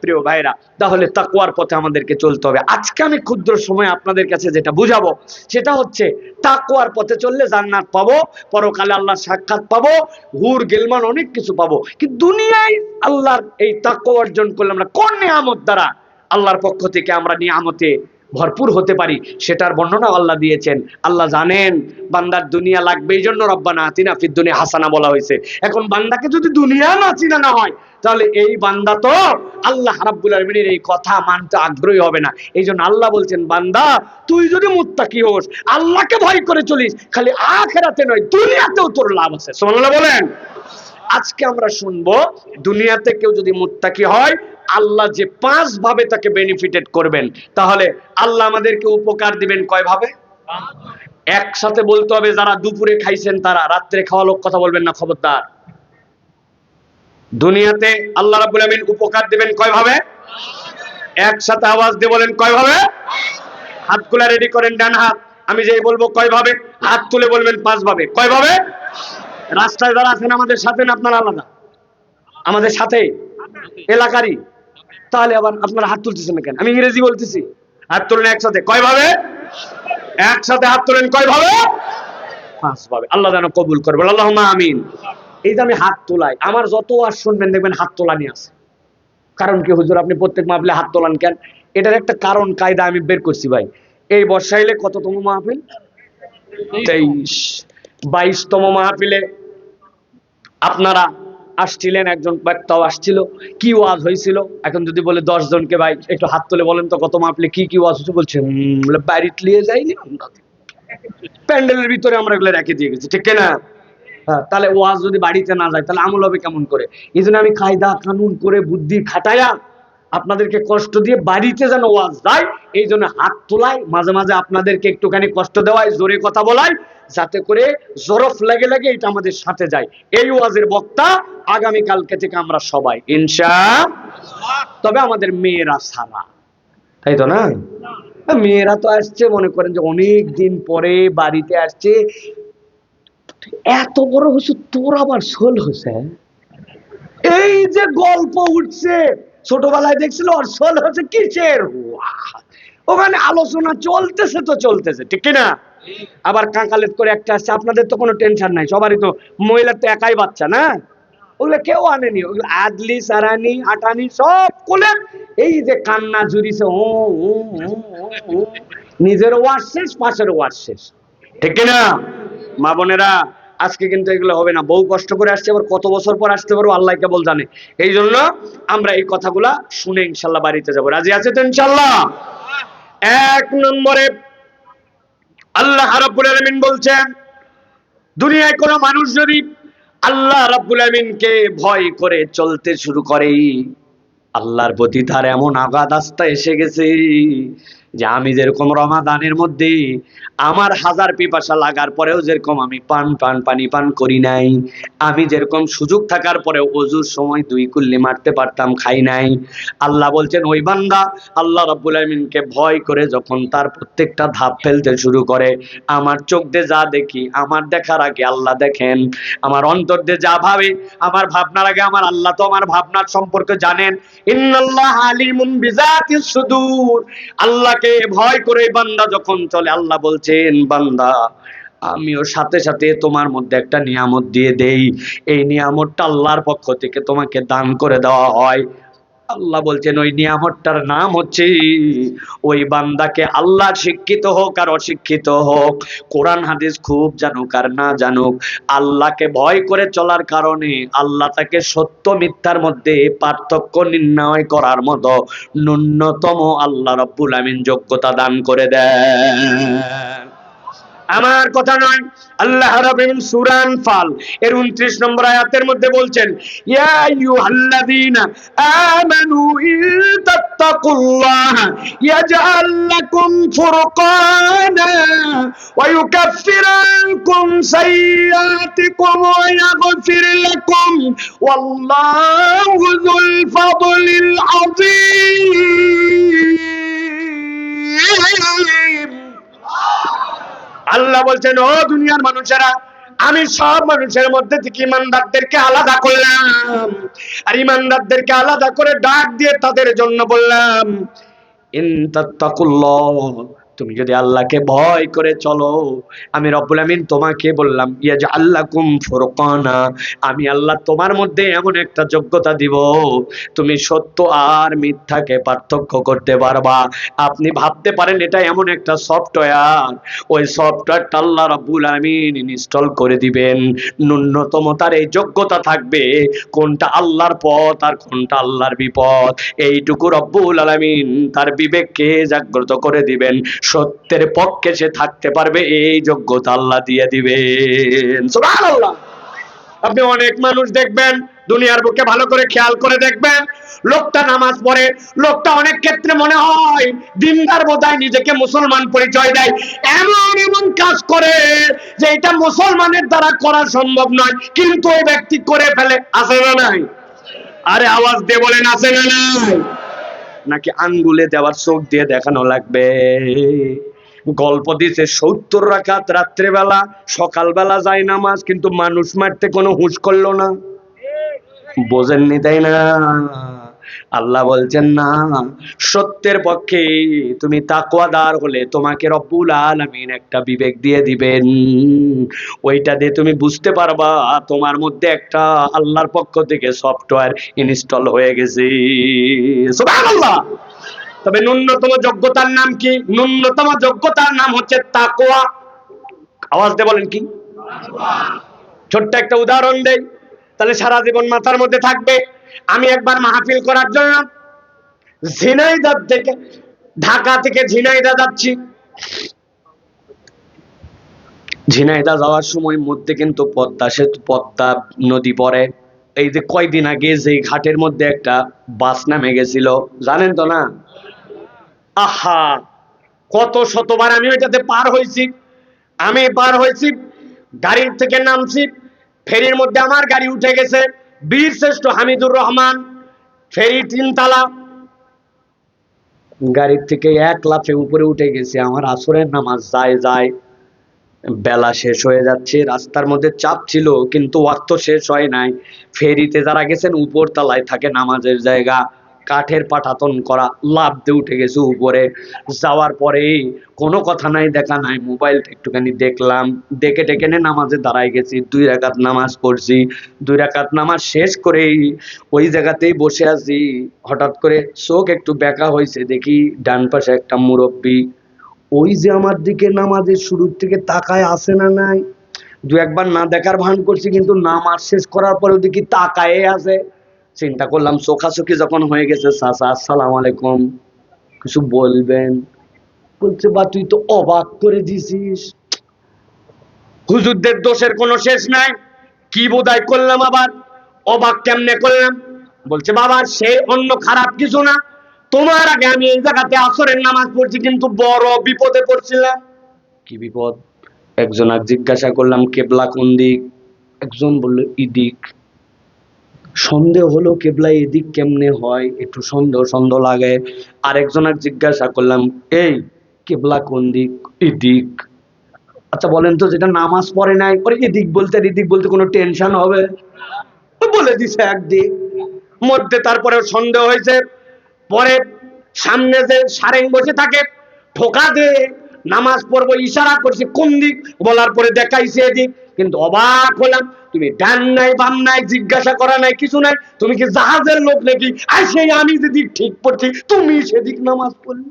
প্রিয় ভাইরা? তাহলে তাকওয়ার পথে আমাদেরকে চলতে হবে। আজকে আমি ক্ষুদ্র সময় আপনাদের কাছে যেটা বুঝাবো সেটা হচ্ছে তাকওয়ার পথে চললে জান্নাত পাবো, পরকালে আল্লাহর সাক্ষাৎ পাবো, হুর গিলমান অনেক কিছু পাবো। কিন্তু দুনিয়ায় আল্লাহর এই তাকওয়া অর্জন করলে আমরা কোন নিয়ামত দ্বারা আল্লাহর পক্ষ থেকে আমরা নিয়ামতে ভরপুর হতে পারি সেটার বর্ণনা আল্লাহ দিয়েছেন। আল্লাহ জানেন বান্দার দুনিয়া লাগবে, এই জন্য রব্বানা আতিনা ফিদ দুনিয়া হাসানা বলা হয়েছে। এখন বান্দাকে যদি দুনিয়া না চিনা না হয় তাহলে এই বান্দা তো আল্লাহ রাব্বুল আলামিনের এই কথা মানতে আগ্রহী হবে না। এই জন্য আল্লাহ বলছেন বান্দা তুই যদি মুত্তাকি হোস, আল্লাহকে ভয় করে চলিস, খালি আখিরাতে নয় দুনিয়াতেও তোর লাভ আছে। সুবহানাল্লাহ বলেন। আজকে আমরা শুনবো দুনিয়াতে কেউ যদি মুত্তাকি হয় আল্লাহ যে 5 ভাবে তাকে বেনিফিটেড করবেন। তাহলে আল্লাহ আমাদেরকে উপকার দিবেন কয় ভাবে? একসাথে বলতে হবে, যারা দুপুরে খাইছেন তারা রাত্রে খাওয়া লোক কথা বলবেন না, খবরদার। দুনিয়াতে আল্লাহ রাব্বুল আমিন উপকার দিবেন কয় ভাবে? একসাথে আওয়াজ দিয়ে বলেন কয় ভাবে? হাতগুলা রেডি করেন, ডান হাত আমি যেই বলবো কয় ভাবে, হাত তুলে বলবেন 5 ভাবে। কয় ভাবে? রাস্তায় যারা আছেন আমাদের সাথে না আপনারা আলাদা? আমাদের সাথে, এলাকারই। তাহলে আবার আপনারা হাত তুলতেছেন না কেন? আমি ইংরেজি বলতেছি। হাত তুলেন একসাথে, কয় ভাবে? একসাথে হাত তুলেন কয় ভাবে? 5 ভাবে। আল্লাহ যেন কবুল করবে, আল্লাহুম্মা আমিন। এই যে আমি হাত তোলাই, আমার যত ওয়াজ শুনবেন দেখবেন হাত তোলানি আছে। কারণ কি হুজুর আপনি প্রত্যেক মাহফিলে হাত তোলান কেন? এটার একটা কারণ কায়দা আমি বের করছি ভাই। এই বর্ষাইলে কততম মাহফিল? 23। 22তম মাহফিলে আপনারা আসছিলেন, একজন বক্তাও আসছিল। কি ওয়াজ হয়েছিল? এখন যদি বলে 10 জনকে ভাই একটু হাত তুলে বলেন তো কত মাহফিলে কি কি ওয়াজ হয়েছে, বলছে বলে বাড়িতে নিয়ে যাইনি, প্যান্ডেলের ভিতরে আমরা এগুলো রেখে দিয়ে গেছি, ঠিক না? তাহলে ওয়াজ যদি বাড়িতে না যায় তাহলে আমল হবে কেমন করে? এই জন্য আমি কায়দা কানুন করে বুদ্ধি খাটাইয়া আপনাদেরকে কষ্ট দিয়ে বাড়িতে যেন ওয়াজ যায়, এই জন্য হাত তোলাই, মাঝে মাঝে আপনাদেরকে একটুখানি কষ্ট দেওয়াই, জোরে কথা বলাই, যাতে করে জরফ লাগে লাগে এটা আমাদের সাথে যায়। এই ওয়াজের বক্তা আগামীকালকে থেকে আমরা সবাই ইনশাআল্লাহ। তবে আমাদের মেয়েরা সারা, তাই তো না? মেয়েরা তো আসছে, মনে করেন যে অনেক দিন পরে বাড়িতে আসছে। এত বড় হয়েছে তোর আবার শোল হয়েছে? এই যে গল্প উঠছে, ছোটবেলায় দেখছিল আর শোল হচ্ছে কিসের? ওখানে আলোচনা চলতেছে তো চলতেছে, ঠিক কিনা? আবার কাঁকালেত করে একটা আসছে, আপনাদের তো কোনো টেনশন নাই, সবারই তো, মহিলার তো একাই বাচ্চা না, ওগুলো কেউ আনেনি, ওগুলো আদলি সারানি আটানি সব কোলে। এই যে কান্না জুড়িছে, নিজের ওয়াজ শেষ, পাশের ওয়াজ শেষ, ঠিক কিনা? মা বোনেরা, আজকে কিন্তু এগুলো হবে না। বহু কষ্ট করে আসছে, আবার কত বছর পর আসতে পারবো আল্লাহ কেবল জানে। এই জন্য আমরা এই কথাগুলা শুনে ইনশাল্লাহ বাড়িতে যাবো। রাজি আছে তো ইনশাল্লাহ? 1 নম্বরে আল্লাহ রাব্বুল আলামিন বলছেন, দুনিয়ায় কোনো মানুষ যদি আল্লাহ রাব্বুল আলামিনকে ভয় করে চলতে শুরু করে, আল্লাহর প্রতি তার এমন আগাধ আস্থা এসে গেছে যে আমি যেরকম রমাদানের মধ্যে আমার 1000 পিপাসা লাগার পরেও যেরকম আমি পানি পান করি নাই, আমি যেরকম সুযোগ থাকার পরেও ওযুর সময় 2 কুল্লি মারতে পারতাম, খাই নাই। আল্লাহ বলছেন ওই বান্দা আল্লাহ রাব্বুল আলামিনকে ভয় করে যখন তার প্রত্যেকটা ধাপ ফেলতে শুরু করে, আমার চোখ দিয়ে যা দেখি, আমার দেখার আগে আল্লাহ দেখেন, আমার অন্তর দিয়ে যা ভাবে, আমার ভাবনার আগে আমার আল্লাহ তো আমার ভাবনার সম্পর্কে জানেন। ইন্নাল্লাহ আলিমুন বিযাতিস সুদূর। আল্লাহকে ভয় করে বান্দা যখন চলে, আল্লাহ বলছেন বান্দা আমিও সাথে সাথে তোমার মধ্যে একটা নিয়ামত দিয়ে দেই, এই নিয়ামতটা আল্লাহর পক্ষ থেকে তোমাকে দান করে দেওয়া হয়। আল্লাহ বলছেন ওই নিয়ামতটার নাম হচ্ছে, ওই বান্দাকে আল্লাহ শিক্ষিত হোক আর অশিক্ষিত হোক, কোরআন হাদিস খুব জানুক আর না জানুক, আল্লাহকে ভয় করে চলার কারণে আল্লাহ তাকে সত্য মিথ্যার মধ্যে পার্থক্য নির্ণয় করার মতো ন্যূনতম আল্লাহ রাব্বুল আমিন যোগ্যতা দান করে দেন। আমার কথা নয়, আল্লাহ রাব্বুল সূরা আনফাল এর 29 নম্বর আয়াতের মধ্যে বলছেন, ইয়া আইয়ুহাল্লাযীনা আমানু ইন তাত্তাকুল্লাহা ইয়াজআল লাকুম ফুরকানা ওয়া ইউকাফির আনকুম সাইয়্যাতিকুম ওয়া ইয়াগফির লাকুম ওয়াল্লাহু যুল ফাদলিল আযীম। আল্লাহ বলছেন ও দুনিয়ার মানুষেরা, আমি সব মানুষের মধ্যে থেকে ইমানদারদেরকে আলাদা করলাম, আর ইমানদারদেরকে আলাদা করে ডাক দিয়ে তাদের জন্য বললাম ইন তাত্তাকুল্লাহ, তুমি যদি আল্লাহকে ভয় করে চলো, আমি রব্বুল আমিন তোমাকে বললাম ইয়াজআল লাকুম ফুরকানা, আমি আল্লাহ তোমার মধ্যে এমন একটা যোগ্যতা দিব, তুমি সত্য আর মিথ্যাকে পার্থক্য করতে পারবা। আপনি ভাবতে পারেন এটা এমন একটা সফটওয়্যার, ওই সফটওয়্যারটা আল্লাহ রাব্বুল আমিন ইনস্টল করে দিবেন। ন্যূনতম তার এই যোগ্যতা থাকবে কোনটা আল্লাহর পথ আর কোনটা আল্লাহর বিপদ, এইটুকু রব্বুল আলামিন তার বিবেককে জাগ্রত করে দিবেন। সত্যের পক্ষে সে থাকতে পারবে, এই যোগ্যতা আল্লাহ দিয়ে দিবেন। সুবহানাল্লাহ। আপনি অনেক মানুষ দেখবেন দুনিয়ার বুকে ভালো করে খেয়াল করে দেখবেন, লোকটা নামাজ পড়ে, লোকটা অনেক ক্ষেত্রে মনে হয় দিনদার বোধহয়, নিজেকে মুসলমান পরিচয় দেয়, এমন এমন কাজ করে যে এটা মুসলমানের দ্বারা করা সম্ভব নয়, কিন্তু ওই ব্যক্তি করে ফেলে। আছে না নাই? আরে আওয়াজ দিয়ে বলেন, আছে না নাই? নাকি আঙ্গুলে দেওয়ার চোখ দিয়ে দেখানো লাগবে? গল্প দিছে 70 রাকাত রাত্রেবেলা, সকালবেলা যায় নামাজ, কিন্তু মানুষ মারতে কোনো হুঁশ করলো না। বোঝেননি তাই না? আল্লাহ বলছেন না, সত্যের পক্ষে তুমি তাকওয়াদার হলে তোমাকে রব্বুল আলামিন একটা বিবেক দিয়ে দিবেন, ওইটা দিয়ে তুমি বুঝতে পারবা তোমার মধ্যে একটা আল্লাহর পক্ষ থেকে সফটওয়্যার ইনস্টল হয়ে গেছে। সুবহানাল্লাহ। তবে ন্যূনতম যোগ্যতার নাম কি? ন্যূনতম যোগ্যতার নাম হচ্ছে তাকওয়া। আওয়াজ দিয়ে বলেন কি? ছোট্ট একটা উদাহরণ দেই, তাহলে সারা জীবন মাথার মধ্যে থাকবে। আমি একবার মাহফিল করার জন্য ঝিনাইদহ থেকে, ঢাকা থেকে ঝিনাইদহ যাচ্ছি। ঝিনাইদহ যাওয়ার সময় মধ্যে কিন্তু পদ্মা সেতু, পদ্মা নদী পড়ে। এই যে কয়দিন আগে যে ঘাটের মধ্যে একটা বাস নামে গেছিল, জানেন তো না? আহা, কত শতবার আমি ওইটাতে পার হয়েছি। আমি পার হয়েছি, গাড়ির থেকে নামছি, ফেরির মধ্যে আমার গাড়ি উঠে গেছে, বীর শ্রেষ্ঠ হামিদুর রহমান, ফেরি 3 তালা, গাড়ির থেকে এক লাফে উপরে উঠে গেছে। আমার আসরের নামাজ যায় যায়, বেলা শেষ হয়ে যাচ্ছে, রাস্তার মধ্যে চাপ ছিল কিন্তু ওয়াক্ত শেষ হয় নাই। ফেরিতে যারা গেছেন উপর তলায় থাকে নামাজের জায়গা, কাঠের পাঠাতন করা, লাফ দিয়ে উঠে গেছে উপরে। যাওয়ার পরে কোনো কথা নাই, দেখা নাই, মোবাইলটা একটুখানি দেখলাম, দেখে টেকে নামাজে দাঁড়ায় গেছি। 2 রাকাত নামাজ পড়ছি। 2 রাকাত নামাজ শেষ করেই ওই জায়গাতেই বসে আছি, হঠাৎ করে চোখ একটু বেঁকা হয়েছে, দেখি ডান পাশে একটা মুরব্বী ওই যে আমার দিকে নামাজের শুরুর থেকে তাকায় আছে না নাই। 2-1 বার না দেখার ভান করছি, কিন্তু নামাজ শেষ করার পরেও দেখি তাকায় আছে। চিন্তা করলাম, চোখাচোখি যখন হয়ে গেছে, চাচা আসসালামু আলাইকুম, কিছু বলবেন? বলছে, বা তুই তো অবাক করে দিছিস, হুজুরদের দোষের কোনো শেষ নাই, কি বোধহয় করলাম, আবার অবাক কেমনে করলাম? বলছে, বাবা সে অন্য খারাপ কিছু না, তোমার আগে আমি এই জায়গাতে আসরের নামাজ পড়ছি, কিন্তু বড় বিপদে পড়ছিলাম। কি বিপদ? একজন আর জিজ্ঞাসা করলাম, কেবলা কোন দিক? একজন বলল এদিক। সন্দেহ হলো, কেবলা এদিক কেমনে হয়, একটু সন্দেহ সন্দেহ লাগে। আরেকজন আর জিজ্ঞাসা করলাম, এই কেবলা কোন দিক? এদিক। আচ্ছা বলেন তো, যেটা নামাজ পড়ে নাই, পরে এদিক বলতে আর এদিক বলতে কোনো টেনশন হবে? বলে দিছে একদিক। মধ্যে তারপরে সন্দেহ হয়েছে, পরে সামনে যে সারেং বসে থাকে, ঠোকা দিয়ে নামাজ পড়বো ইশারা করছে কোন দিক, বলার পরে দেখাইছে এদিক। কিন্তু অবাক হলাম, তুমি ডান নাই বাম নাই জিজ্ঞাসা করা নাই, কিছু নাই, তুমি কি জাহাজের লোক নাকি? আর সেই আমি যেদিক ঠিক পড়ছি, তুমি সেদিক নামাজ পড়লি।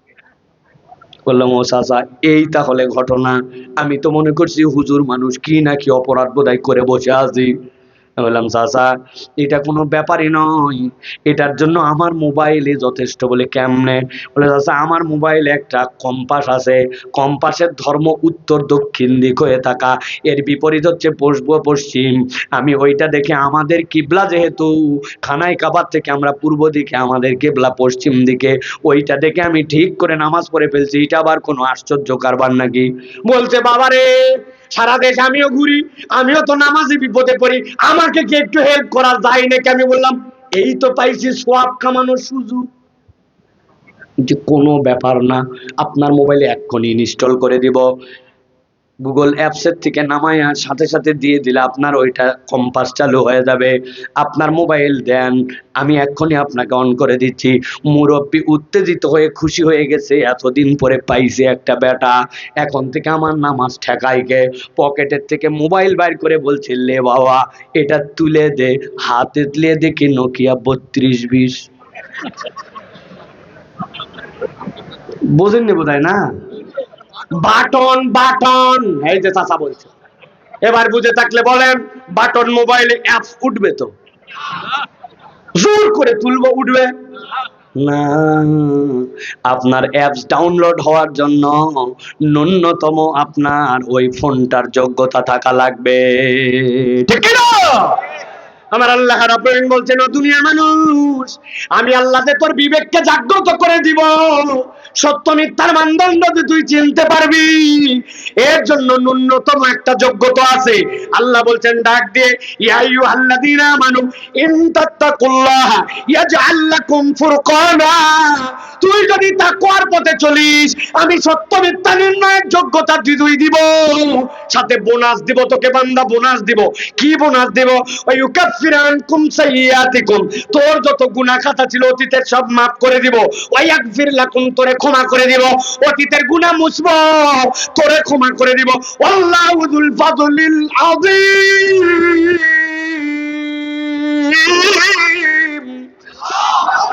বললাম, ও চাচা এই তাহলে ঘটনা, আমি তো মনে করছি হুজুর মানুষ, কি নাকি অপরাধ বোধহয় করে বসে আছি। বললাম, চাচা এটা কোনো ব্যাপারই নয়, এটার জন্য আমার মোবাইলে যথেষ্ট। বলে কেমনে? বলে, চাচা আমার মোবাইলে একটা কম্পাস আছে, কম্পাসের ধর্ম উত্তর দক্ষিণ দিক হয়ে থাকা, এর বিপরীত হচ্ছে পূর্ব পশ্চিম। আমি ওইটা দেখে, আমাদের কিবলা যেহেতু খানায় কাবার থেকে আমরা পূর্ব দিকে, আমাদের কিবলা পশ্চিম দিকে, ওইটা দেখে আমি ঠিক করে নামাজ পড়ে ফেলছি। এটা আবার কোনো আশ্চর্য কারবার নাকি? বলছে, বাবারে সারা দেশ আমিও ঘুরি, আমিও তো নামাজে বিপদে পড়ি, আমাকে কি একটু হেল্প করা যায় নাকি? আমি বললাম, এই তো পাইছি সোয়াব কামানোর সুযোগ। যে কোনো ব্যাপার না, আপনার মোবাইলে এক্ষুনি ইনস্টল করে দিব, গুগল অ্যাপসের থেকে নামায়া সাথে সাথে দিয়ে দিলে আপনার ওইটা কম্পাস চালু হয়ে যাবে। আপনার মোবাইল দেন, আমি এক্ষুনি আপনাকে অন করে দিচ্ছি। মুরব্বী উত্তেজিত হয়ে খুশি হয়ে গেছে, এতদিন পরে পাইছে একটা বেটা, এখন থেকে আমার নামাজ ঠেকাই গে। পকেটের থেকে মোবাইল বাইর করে বলছে, লে বাবা এটা তুলে দে, হাতে তুলে দেখি নোকিয়া 3220। বোঝেননি বোধহয় না? বাটন বাটন, এই যে চাচা বলছে। এবার বুঝে থাকলে বলেন, বাটন মোবাইলে অ্যাপস উঠবে তো? জোর করে তুলবো, উঠবে না। আপনার অ্যাপস ডাউনলোড হওয়ার জন্য ন্যূনতম আপনার ওই ফোনটার যোগ্যতা থাকা লাগবে, ঠিক না? আমার আল্লাহ রাব্বুল আলামিন বলছেন, ও দুনিয়ার মানুষ, আমি আল্লাহ যে তোর বিবেককে জাগ্রত করে দিব, সত্য মিথ্যার মানদণ্ড যে তুই চিনতে পারবি, এর জন্য ন্যূনতম একটা যোগ্যতা আছে। আল্লাহ বলছেন ডাক দিয়ে, ইয়া আইয়ুহাল্লাযীনা আমানু ইন তাত্তাকুল্লাহ ইয়াজআল লাকুম ফুরকানা, তুই যদি তাকওয়ার পথে চলিস, আমি সত্য মিথ্যা নির্ণয়ের যোগ্যতা তুই দিব, সাথে বোনাস দিব তোকে বান্দা, বোনাস দিব। কি বোনাস দিব? ওয়ায়ুকাফফিরু আনকুম সাইয়্যাতিকুম, তোর যত গুনাহ খাতা ছিল অতীতের সব মাফ করে দিব। ওয়ায়াগফির লাকুম, তোরে ক্ষমা করে দিব, অতীতের গুনাহ মুছব, তোরে ক্ষমা করে দিব। আল্লাহু যুল ফাদলিল আযীম।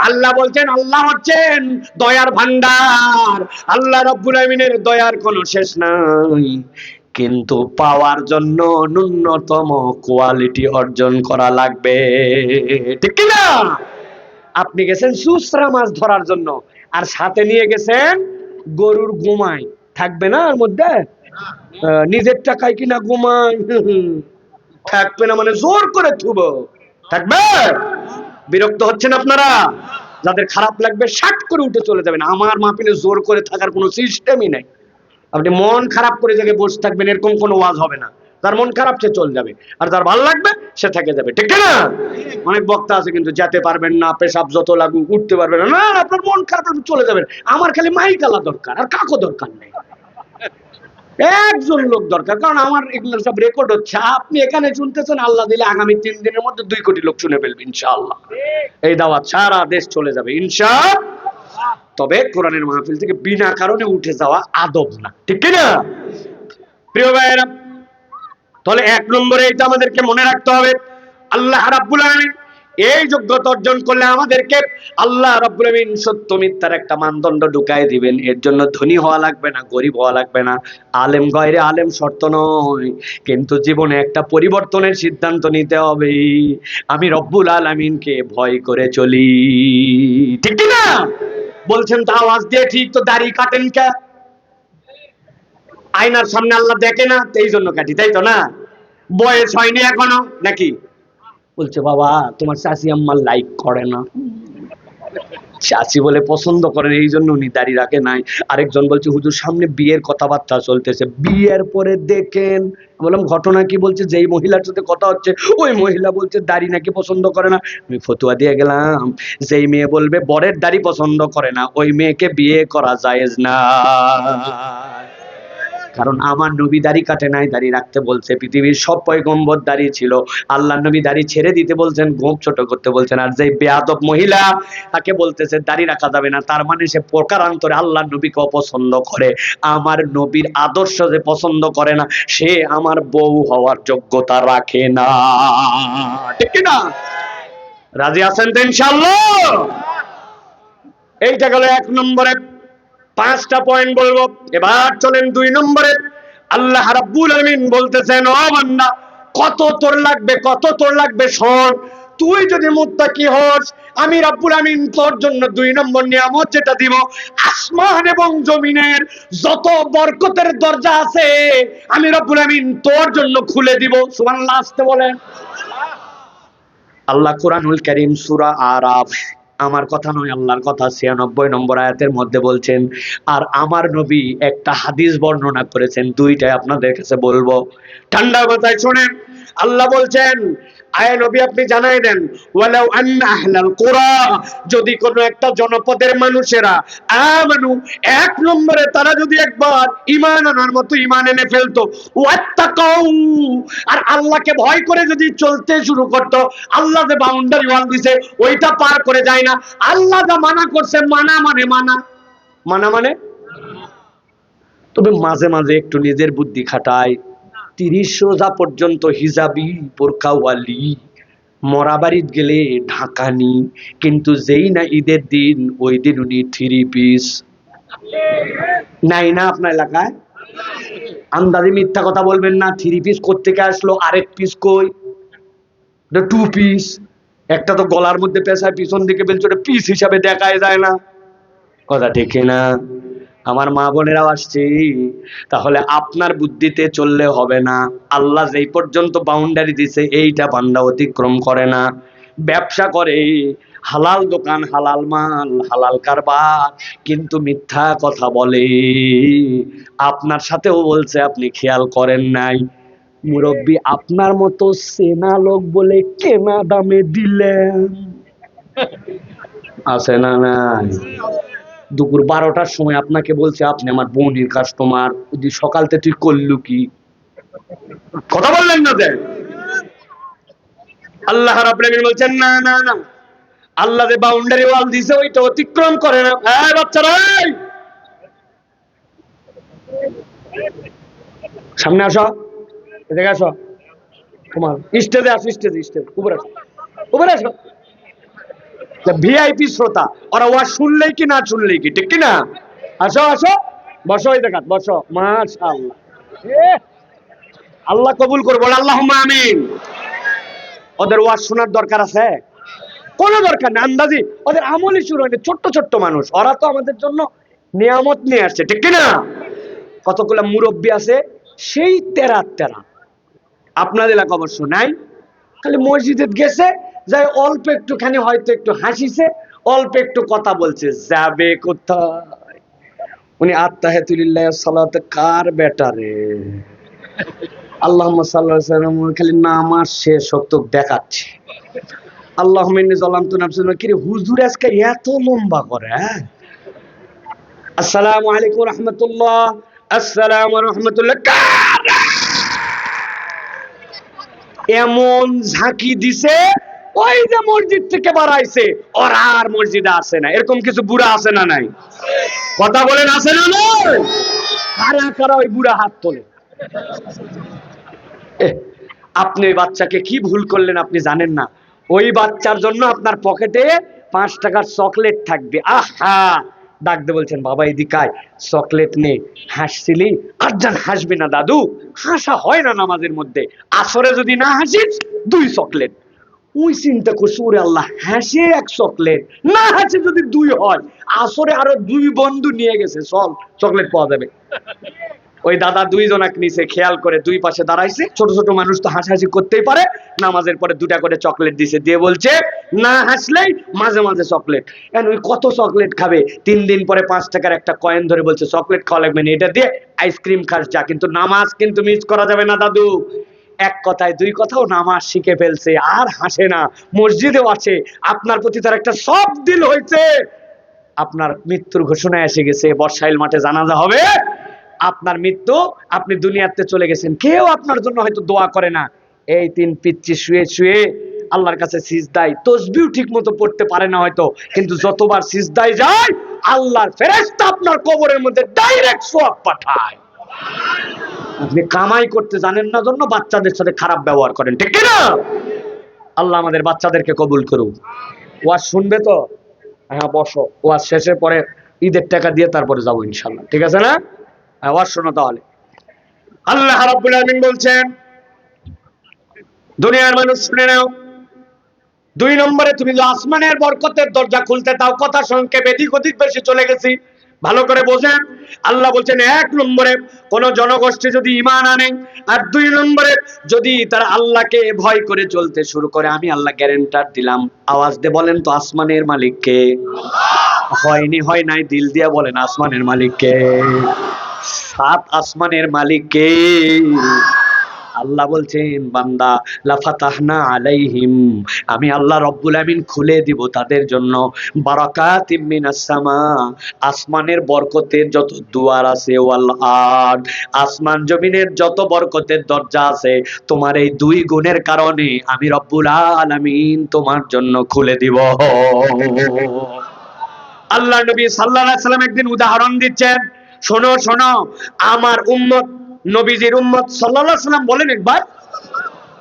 আল্লাহ বলছেন, আল্লাহ হচ্ছেন দয়ার ভান্ডার। আল্লাহ রাব্বুল আমিনের দয়ার কোনো শেষ নাই, কিন্তু পাওয়ার জন্য ন্যূনতম কোয়ালিটি অর্জন করা লাগবে, ঠিক কি না? আপনি গেছেন সুসরা মাছ ধরার জন্য, আর সাথে নিয়ে গেছেন গরুর গোমাই, থাকবে না এর মধ্যে? নিজের টাকায় কিনা গোমাই থাকবে না, মানে জোর করে থুব, থাকবে? বিরক্ত হচ্ছেন আপনারা? যাদের খারাপ লাগবে শাট করে উঠে চলে যাবেন। আমার মাহফিলে জোর করে থাকার কোনো সিস্টেমই নাই। আপনি মন খারাপ করে জায়গায় বসে থাকবেন, এরকম কোনো ওয়াজ হবে না। যার মন খারাপ সে চলে যাবে, আর যার ভালো লাগবে সে থেকে যাবে, ঠিক না? অনেক বক্তা আছে কিন্তু যেতে পারবেন না, পেশাব যত লাগুক উঠতে পারবেন না। না, আপনার মন খারাপ, আপনি চলে যাবেন। আমার খালি মাইক আলা দরকার, আর কাকো দরকার নেই। একজন লোক দরকার, কারণ আমার এগুলো সব রেকর্ড হচ্ছে। আপনি এখানে শুনতেছেন, আল্লাহ দিলে আগামী 3 দিনের মধ্যে 2 কোটি লোক শুনে ফেলবে ইনশাআল্লাহ। এই দাওয়াত সারা দেশ চলে যাবে ইনশাআল্লাহ। তবে কোরআনের মাহফিল থেকে বিনা কারণে উঠে যাওয়া আদব না, ঠিক কি না? প্রিয় ভাইয়েরা, তাহলে 1 নম্বরে এটা আমাদেরকে মনে রাখতে হবে, আল্লাহ রাব্বুল আলামিন এই যোগ্যতা অর্জন করলে আমাদেরকে আল্লাহ রাব্বুল আলামিন সত্য মিথ্যার একটা মানদণ্ড ঢুকায় দিবেন। এর জন্য ধনী হওয়া লাগবে না, গরিব হওয়া লাগবে না, আলেম গয়রে আলেম শর্ত নয়, কিন্তু জীবনে একটা পরিবর্তনের সিদ্ধান্ত নিতে হবে। আমি রব্বুল আলামিনকে ভয় করে চলি, ঠিক কি না? বলছেন তো আওয়াজ দিয়ে, ঠিক তো দাড়ি কাটেন কে? আয়নার সামনে আল্লাহ দেখে না, এই জন্য কাটি, তাই তো না? বয়স হয়নি এখনো নাকি? বলছে বাবা তোমার চাচি আম্মা লাইক করে না, চাচি বলে পছন্দ করেন, এই জন্য উনি দাড়ি রাখে নাই। আরেকজন বলছে হুজুর সামনে বিয়ের কথাবার্তা চলতেছে, বিয়ের পরে দেখেন। বললাম ঘটনা কি? বলছে যেই মহিলার সাথে কথা হচ্ছে ওই মহিলা বলছে দাড়ি নাকি পছন্দ করে না। আমি ফতুয়া দিয়ে গেলাম, যেই মেয়ে বলবে বরের দাড়ি পছন্দ করে না, ওই মেয়েকে বিয়ে করা জায়েজ না। কারণ আমার নবী দাড়ি কাটে নাই, দাড়ি রাখতে বলছে। পৃথিবীর সব পয়গম্বর দাড়ি ছিল, আল্লাহ নবী দাড়ি ছেড়ে দিতে বলছেন, গোঁফ ছোট করতে বলছেন। আর যে বেয়াদব মহিলা তাকে বলতেছে দাড়ি রাখা যাবে না, তার মানে সে প্রকারান্তরে আল্লাহ নবীকে অপছন্দ করে। আমার নবীর আদর্শ যে পছন্দ করে না, সে আমার বউ হওয়ার যোগ্যতা রাখে না, ঠিক না? রাজি আছেন তো ইনশাআল্লাহ? এইটা গেল 1 নম্বরে। 5টা পয়েন্ট বলবো, এবার চলেন 2 নম্বরে। আল্লাহ রাব্বুল আলামিন বলতেছেন, ও বান্দা কত তোর লাগবে, কত তোর লাগবে শোন। তুই যদি মুত্তাকি হস, আমি রাব্বুল আমিন তোর জন্য 2 নম্বর নিয়ামত যেটা দিব, আসমান এবং জমিনের যত বরকতের দরজা আছে আমি রাব্বুল আমিন তোর জন্য খুলে দিব। সুবহানাল্লাহ, আসতে বলেন। আল্লাহ কুরআনুল কারীম সূরা আরাফ, আমার কথা নয় আল্লাহর কথা, 96 নম্বর আয়াতের মধ্যে বলছেন, আর আমার নবী একটা হাদিস বর্ণনা করেছেন, 2টাই আপনাদের কাছে বলবো, ঠান্ডা মাথায় শুনেন। আল্লাহ বলছেন, আয় নবী আপনি জানাই দেন, ওয়ালাউ আন্না আহলাল কুরা, যদি কোনো একটা জনপদের মানুষেরা আমানু, 1 নম্বরে তারা যদি একবার ঈমান আনার মতো ঈমান এনে ফেলতো, ওয়াত্তাকাউ, আর আল্লাহকে ভয় করে যদি চলতে শুরু করতো, আল্লাহ যে বাউন্ডারি ওয়াল দিছে ওইটা পার করে যায় না, আল্লাহ যা মানা করছে মানা মানে মানা, মানা মানে। তবে মাঝে মাঝে একটু নিজের বুদ্ধি খাটায়, 30 রোজা পর্যন্ত হিজাবি বোরকাওয়ালি, মরা বাড়িতে গেলে ঢাকানি, কিন্তু যেই না ঈদের দিন ওই দিন উনি 3 পিস নাই না আপনার এলাকায়? আন্দাজে মিথ্যা কথা বলবেন না। 3 পিস কোত্থেকে আসলো? আরেক পিস কই? 2 পিস। একটা তো গলার মধ্যে পেঁচায়, পিছন দিকে বেলছে, ওটা পিস হিসাবে দেখায় যায় না, কথা ঠিক না? আমার মা বোনেরাও আসছি, তাহলে আপনার বুদ্ধিতে চললে হবে না। আল্লাহ যেই পর্যন্ত বাউন্ডারি দিছে এইটা বান্দা অতিক্রম করে না। ব্যবসা করে, হালাল দোকান, হালাল মাল, হালাল কারবার, কিন্তু মিথ্যা কথা বলে। আপনার সাথেও বলছে, আপনি খেয়াল করেন নাই। মুরব্বী আপনার মতো সেনা লোক বলে কেনা দামে দিলেন, আছে না নাই? দুপুর 12টার সময় আপনাকে বলছে আপনি আমার বোনের কাস্টমার, সকালতে তুই করলু কি? কথা বললেন না যে? আল্লাহ রাব্বুল আলামিন বলছেন না না না, আল্লাহ যে বাউন্ডারি ওয়াল দিছে ওইটা অতিক্রম করে না। এই বাচ্চারা, সামনে আসো, এদিকে আসো, তোমার স্টেজে আসো, স্টেজ উপরে আসো, উপরে আসো। ভিআইপি শ্রোতা, ওরা ওয়াজ শুনলেই কি না শুনলেই কি, ঠিক কি না? আসো আসো, বসো, এই দেখাত বসো। মাশাআল্লাহ, আল্লাহ কবুল করবো, আল্লাহুম্মা আমিন। ওদের ওয়াজ শোনার দরকার আছে? কোনো দরকার নেই। আন্দাজি ওদের আমলই শুরু হয়নি। ছোট্ট ছোট্ট মানুষ, ওরা তো আমাদের জন্য নিয়ামত নিয়ে আসছে, ঠিক কিনা? কতগুলো মুরব্বী আছে সেই তেরা তেরা, আপনাদের এলাকা অবশ্য নাই। খালি মসজিদে গেছে, যাই অল্প একটুখানি হয়তো একটু হাসিছে, অল্প একটু কথা বলছে, যাবে কোথায়? উনি আত্তাহিয়াতুলিল্লাহ সালাতে কার বেটারে, আল্লাহুম্মা সাল্লি আলা সাল্লাম, খালি নামাজ শেষ হতো দেখাচ্ছে। আল্লাহুম্মা ইন্নী যালামতু নাফসি, কি রে হুজুর আজকে এত লম্বা করে? হ্যাঁ, আসসালামু আলাইকুম রাহমাতুল্লাহ, আসসালামু রাহমাতুল্লাহ, এমন ঝাঁকি দিছে ওই যে মসজিদ থেকে বাড়াইছে, ওরা আর মসজিদে আসে না। এরকম কিছু বুড়া আছে না নাই? কথা বলেন, আছে না নাই? কারা কারা ওই বুড়া হাত তোলে? আপনি ওই বাচ্চাকে কি ভুল করলেন আপনি জানেন না। ওই বাচ্চার জন্য আপনার পকেটে 5 টাকার চকলেট থাকবে। আহা, ডাকতে বলছেন, বাবা এদিকায়, চকলেট নে। হাসছিলি? আর যান হাসবি না দাদু, হাসা হয় না নামাজের মধ্যে। আসরে যদি না হাসিস 2 চকলেট। ওই চিন্তা করছি, ওরে আল্লাহ, হাসে 1 চকলেট, না হাসে যদি 2 হয়, আসরে আরো 2 বন্ধু নিয়ে গেছে, চল চকলেট পাওয়া যাবে। ওই দাদা 2 জনাক নিচে খেয়াল করে 2 পাশে দাঁড়াইছে। ছোট ছোট মানুষ তো হাসাহাসি করতেই পারে। নামাজের পরে 2টা করে চকলেট দিছে, দিয়ে বলছে না হাসলেই মাঝে মাঝে চকলেট। ওই কত চকলেট খাবে? 3 দিন পরে 5 টাকার একটা কয়েন ধরে বলছে চকলেট খাওয়া লাগবে না, এটা দিয়ে আইসক্রিম খাস যা, কিন্তু নামাজ কিন্তু মিস করা যাবে না দাদু। এক কথায় 2 কথাও নামাজ শিখে ফেলছে, আর হাসে না, মসজিদেও আছে। আপনার প্রতি তার একটা সব দিল হয়েছে। আপনার মৃত্যুর ঘোষণা এসে গেছে, বর্ষাইল মাঠে জানাজা হবে। আপনার মৃত্যু, আপনি দুনিয়াতে চলে গেছেন, কেউ আপনার জন্য হয়তো দোয়া করে না। এই 3 পিচ্চি শুয়ে শুয়ে আল্লাহর কাছে সিজদায়, তসবিহ ঠিক মতো পড়তে পারে না হয়তো, কিন্তু যতবার সিজদায় যায় আল্লাহর ফেরেশতা আপনার কবরের মধ্যে ডাইরেক্ট সওয়াব পাঠায়। আপনি কামাই করতে জানেন না জন্য বাচ্চাদের সাথে খারাপ ব্যবহার করেন, ঠিক না? আল্লাহ আমাদের বাচ্চাদেরকে কবুল করুক। ওয়াজ শুনবে তো? হ্যাঁ বসো, ওয়াজ শেষের পরে ঈদের টাকা দিয়ে তারপরে যাবো ইনশাল্লাহ, ঠিক আছে না? আওয়াজ শোনো তাহলে। আল্লাহ রাব্বুল আলামিন বলছেন, দুনিয়ার মানুষ শুনে নাও, 2 নম্বরে তুমি যে আসমানের বরকতের দরজা খুলতে তাও কথা সংক্ষেপে এদিক ওদিক বেশি চলে গেছি, ভালো করে বোঝেন। আল্লাহ বলছেন 1 নম্বরে কোন জনগোষ্ঠী যদি ঈমান আনে, আর 2 নম্বরে যদি তারা আল্লাহকে ভয় করে চলতে শুরু করে, আমি আল্লাহ গ্যারান্টার দিলাম। আওয়াজ দিয়ে বলেন তো আসমানের মালিক কে? হয়নি হয় নাই, দিল দিয়ে বলেন আসমানের মালিক কে? 7 আসমানের মালিক কে? আল্লাহ বলছেন, বান্দা লাফাতাহনা আলাইহিম, আমি আল্লাহ রব্বুল আমিন খুলে দিব তাদের জন্য বারাকাতিম মিনাস সামা, আসমানের বরকতের যত দুয়ার আছে, ওয়াল আরদ, আসমান জমিনের যত বরকতের দরজা আছে, তোমার এই 2 গুণের কারণে আমি রব্বুল আলামিন তোমার জন্য খুলে দিব। আল্লাহ নবী সাল্লাল্লাহু আলাইহি সাল্লাম একদিন উদাহরণ দিচ্ছেন, শোনো শোনো আমার উম্মত, নবীজির উম্মত সাল্লাল্লাহু আলাইহি সাল্লাম বলেন একবার,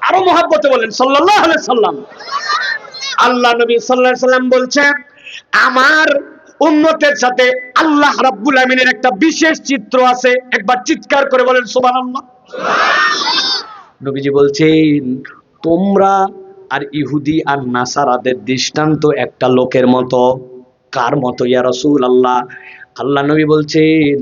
আরো মহব্বতে বলেন সাল্লাল্লাহু আলাইহি সাল্লাম। আল্লাহ নবী সাল্লাল্লাহু আলাইহি সাল্লাম বলছেন, আমার উম্মতের সাথে আল্লাহ রাব্বুল আমিনের একটা বিশেষ চিত্র আছে। একবার চিৎকার করে বলেন সুবহানাল্লাহ। নবীজি বলছেন, তোমরা আর ইহুদি আর নাসারাদের দৃষ্টান্ত একটা লোকের মতো। কার মতো ইয়া রাসূলুল্লাহ? আল্লাহ নবী বলছেন,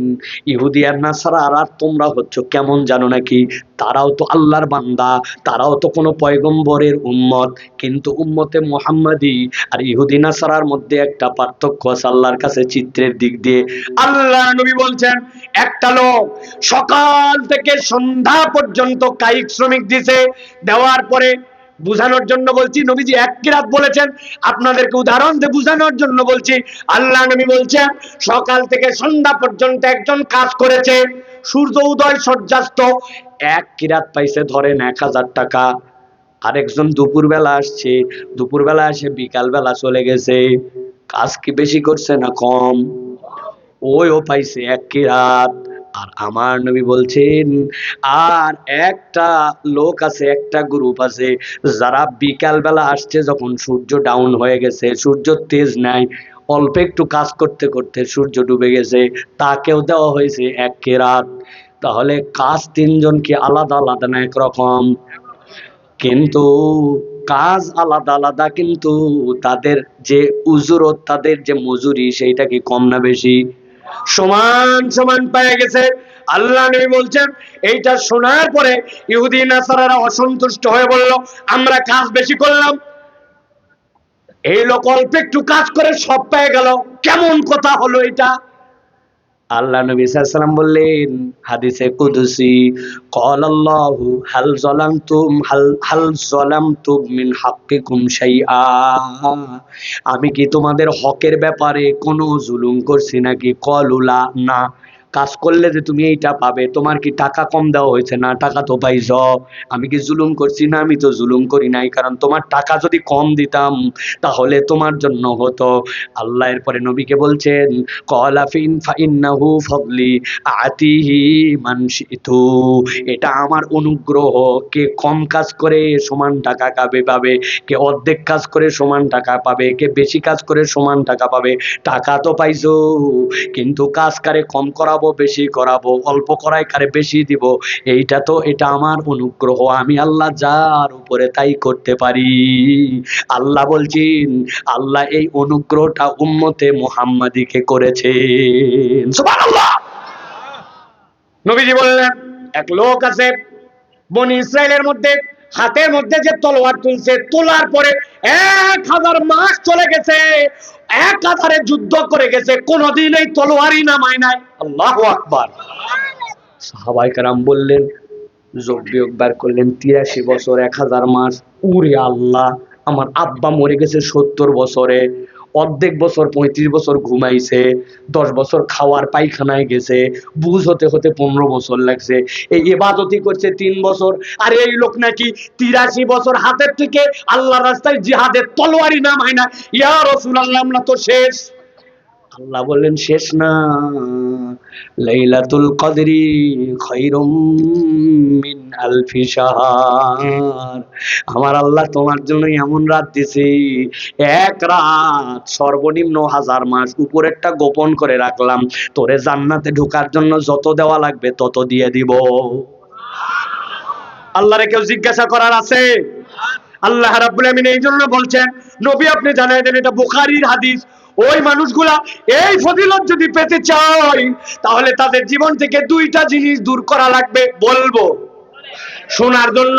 ইহুদি আর নাসারা আর তোমরা হচ্ছ কেমন জানো নাকি? তারাও তো আল্লাহর বান্দা, তারাও তো কোনো পয়গম্বরের উম্মত, কিন্তু উম্মতে মুহাম্মাদি আর ইহুদি নাসারার মধ্যে একটা পার্থক্য আছে আল্লাহর কাছে চিত্রের দিক দিয়ে। আল্লাহ নবী বলছেন, একটা লোক সকাল থেকে সন্ধ্যা পর্যন্ত কায়িক শ্রমিক দিছে, দেওয়ার পরে বুঝানোর জন্য বলছি, নবীজি এক কিরাত বলেছেন, আপনাদেরকে উদাহরণ দিয়ে বুঝানোর জন্য বলছি। আল্লাহ নবী বলছেন, সকাল থেকে সন্ধ্যা পর্যন্ত একজন কাজ করেছে, সূর্য উদয় সূর্যাস্ত, এক কিরাত পাইছে ধরেন 1000 টাকা। আরেকজন দুপুরবেলা আসছে, দুপুরবেলা এসে বিকাল বেলা চলে গেছে, কাজ কি বেশি করছে না কম? ওইও পাইছে এক কিরাত। আর আমার নবী বলছেন, আর একটা লোক আছে, একটা গ্রুপ আছে, যারা বিকাল বেলা আসছে যখন সূর্য ডাউন হয়ে গেছে, সূর্য তেজ নাই, অল্প একটু কাজ করতে করতে সূর্য ডুবে গেছে, তাকেও দেওয়া হয়েছে এক কিরাত। তাহলে কাজ তিনজনকে আলাদা আলাদা না একরকম? কিন্তু কাজ আলাদা আলাদা, কিন্তু তাদের যে উজুরত, তাদের যে মজুরি, সেইটা কি কম না বেশি? সমান সমান পেয়ে গেছে। আল্লাহ নবী বলছেন, এইটা শোনার পরে ইহুদি নাসারারা অসন্তুষ্ট হয়ে বলল, আমরা কাজ বেশি করলাম, এই লোক অল্প একটু কাজ করে সব পেয়ে গেল, কেমন কথা হলো এটা? আল্লাহ নবী সাল্লাল্লাহু আলাইহি ওয়াসাল্লাম বললেন, হাদিসে কুদসি, ক্বালাল্লাহু হাল যালামতুম হাল যালামতুম মিন হাক্কিকুম শাইআ, আমি কি তোমাদের হকের ব্যাপারে কোনো জুলুম করছি নাকি? ক্বালু লা, না। কাজ করলে যে তুমি এইটা পাবে, তোমার কি টাকা কম দেওয়া হয়েছে? না, টাকা তো পাইছ। আমি কি জুলুম করছি? না, আমি তো জুলুম করি নাই, কারণ তোমার টাকা যদি কম দিতাম তাহলে তোমার জন্য হতো। আল্লাহ এরপরে নবীকে বলছেন, ক্বালা ফাইন্নাহু ফাদলি আতিহি মান শিতু, এটা আমার অনুগ্রহ, কে কম কাজ করে সমান টাকা পাবে, কে অর্ধেক কাজ করে সমান টাকা পাবে, কে বেশি কাজ করে সমান টাকা পাবে। টাকা তো পাইছো, কিন্তু কাজ কারে কম করাবো বেশি করাবো, অল্প করাই কারে বেশি দিব, এটা আমার অনুগ্রহ, আমি আল্লাহ যার উপরে তাই করতে পারি। আল্লাহ বলছেন, আল্লাহ এই অনুগ্রহটা উম্মতে মুহাম্মাদিকে করেছেন। সুবহানাল্লাহ। নবীজি বললেন, এক লোক আছে বনি ইসরাইলের মধ্যে, হাতের মধ্যে যে তলোয়ার তুলছে, তোলার পরে 1000 মাস চলে গেছে, একাধারে যুদ্ধ করে গেছে, কোনদিন এই তলোয়ারই নামায় নাই। আল্লাহু আকবার। সাহাবায়ে কেরাম বললেন, যোগ বিয়োগ বার করলেন, 83 বছর 1000 মাস, উরে আল্লাহ, আমার আব্বা মরে গেছে 70 বছরে, অর্ধেক বছর 35 বছর ঘুমাইছে, 10 বছর খাওয়ার পায়খানায় গেছে, বুঝ হতে হতে 15 বছর লাগছে, এই ইবাদতই করছে 3 বছর। আর এই লোক নাকি 83 বছর হাতের থেকে আল্লাহর রাস্তায় জিহাদের তলোয়ারই নামায় না। ইয়া রাসূলুল্লাহ, আমরা তো শেষ। আল্লাহ বললেন, শেষ না, লাইলাতুল কদরি খায়রুম মিন আলফি শাহর, আমার আল্লাহ তোমার জন্য এমন রাত দিছি, এক রাত সর্বনিম্ন 1000 মাস, উপরেরটা গোপন করে রাখলাম, তোরে জান্নাতে ঢোকার জন্য যত দেওয়া লাগবে তত দিয়ে দিব। আল্লাহরে কেউ জিজ্ঞাসা করার আছে? আল্লাহ রাব্বুল আমিন এই জন্য বলছেন, নবী আপনি জানাই দেন, এটা বুখারীর হাদিস, ওই মানুষগুলা এই ফজিলত যদি পেতে চায়, তাহলে তাদের জীবন থেকে 2টা জিনিস দূর করা লাগবে। বলবো, শোনার জন্য,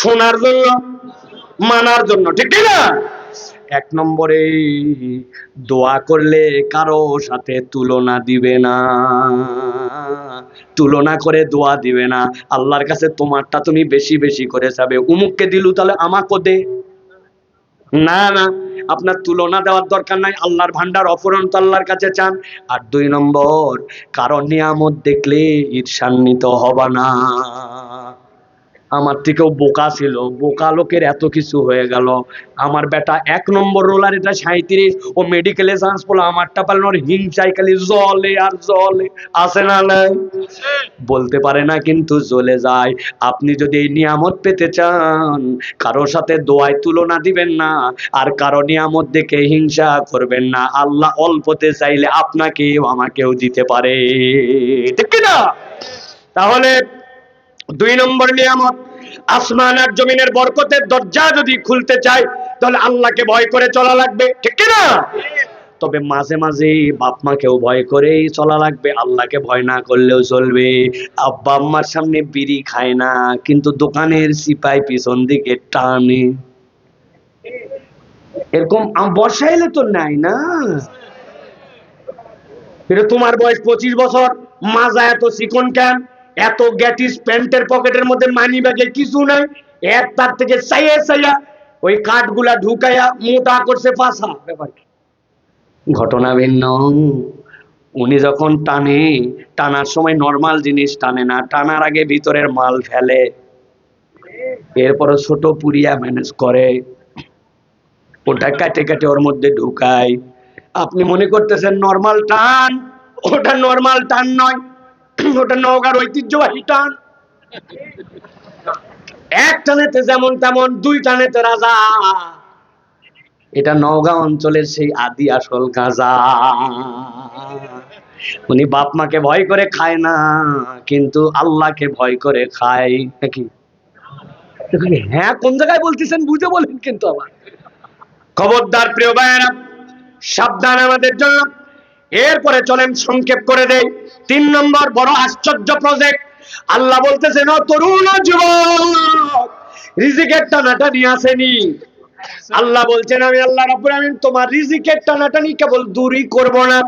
শোনার জন্য, মানার জন্য, ঠিক না? 1 নম্বরে, দোয়া করলে কারো সাথে তুলনা দিবে না, তুলনা করে দোয়া দিবে না। আল্লাহর কাছে তোমারটা তুমি বেশি বেশি করে চাবে, উমুককে দিলু তাহলে আমাকে দে, না না, আপনার তুলনা দেওয়ার দরকার নাই, আল্লাহর ভান্ডার অফুরন্ত আল্লাহর কাছে চান। আর 2 নম্বর, কারণ নিয়ামত দেখলে ঈর্ষান্বিত হবা না। আমার থেকেও বোকা ছিল, বোকা লোকের এত কিছু হয়ে গেল, আমার বেটা 1 নম্বর রোলার, এটা 37, ও মেডিকেলে চান্স পেল, আমারটা পারল, ওর হিংসায় খালি জলে আর জলে, আছে না নাই? বলতে পারে না কিন্তু জ্বলে যায়। আপনি যদি এই নিয়ামত পেতে চান, কারোর সাথে দোয়ায় তুলনা দিবেন না, আর কারো নিয়ামত দেখে হিংসা করবেন না। আল্লাহ অল্পতে চাইলে আপনাকেও আমাকেও দিতে পারে, ঠিক না? তাহলে 2 নম্বর নিয়ামত, আসমান আর জমিনের বরকতের দরজা যদি খুলতে চাই, তাহলে আল্লাহকে ভয় করে চলা লাগবে, ঠিক না? তবে মাঝে মাঝে বাপ মাকেও ভয় করেই চলা লাগবে, আল্লাহকে ভয় না করলেও চলবে। আব্বা আম্মার সামনে বিড়ি খায় না, কিন্তু দোকানের সিপাই পিছন দিকে টানে, এরকম বসাইলে তো নাই না। এটা তোমার বয়স 25 বছর, মাজা এত চিকন কেন? এত গ্যাটিস প্যান্টের পকেটের মধ্যে মানি ব্যাগে কিছু নাই, এর তার থেকে চাইয়া চাইয়া ওই কাঠগুলা ঢুকাইয়া মোটা করছে পাছা। ব্যাপার কি? ঘটনা ভিন্ন। উনি যখন টানে, টানার সময় নরমাল জিনিস টানে না, টানার আগে ভিতরের মাল ফেলে, এরপরে ছোট পুরিয়া ম্যানেজ করে, ওটা কাটে কাটে ওর মধ্যে ঢুকায়। আপনি মনে করতেছেন নরমাল টান, ওটা নরমাল টান নয়, ওটা নওগাঁর ঐতিহ্যবাহী টান। এক টানেতে যেমন তেমন, দুই টানেতে রাজা। এটা নওগাঁ অঞ্চলের সেই আদি আসল গাঁজা। উনি বাপ মাকে ভয় করে খায় না, কিন্তু আল্লাহকে ভয় করে খায় নাকি? হ্যাঁ, কোন জায়গায় বলতেছেন বুঝে বলেন কিন্তু। আবার খবরদার প্রিয় ভাইয়েরা, সাবধান আমাদের জন্য। এরপরে চলেন সংক্ষেপ করে দেই। 3 নম্বর বড় আশ্চর্য প্রজেক্ট। আল্লাহ বলতেছেন, ও তরুণ যুবক, রিজিকের টানাটানি আসেনি। আল্লাহ বলছেন, আমি আল্লাহ রাব্বুল আমিন তোমার রিজিকের টানাটানি কেবল দূরই করব না,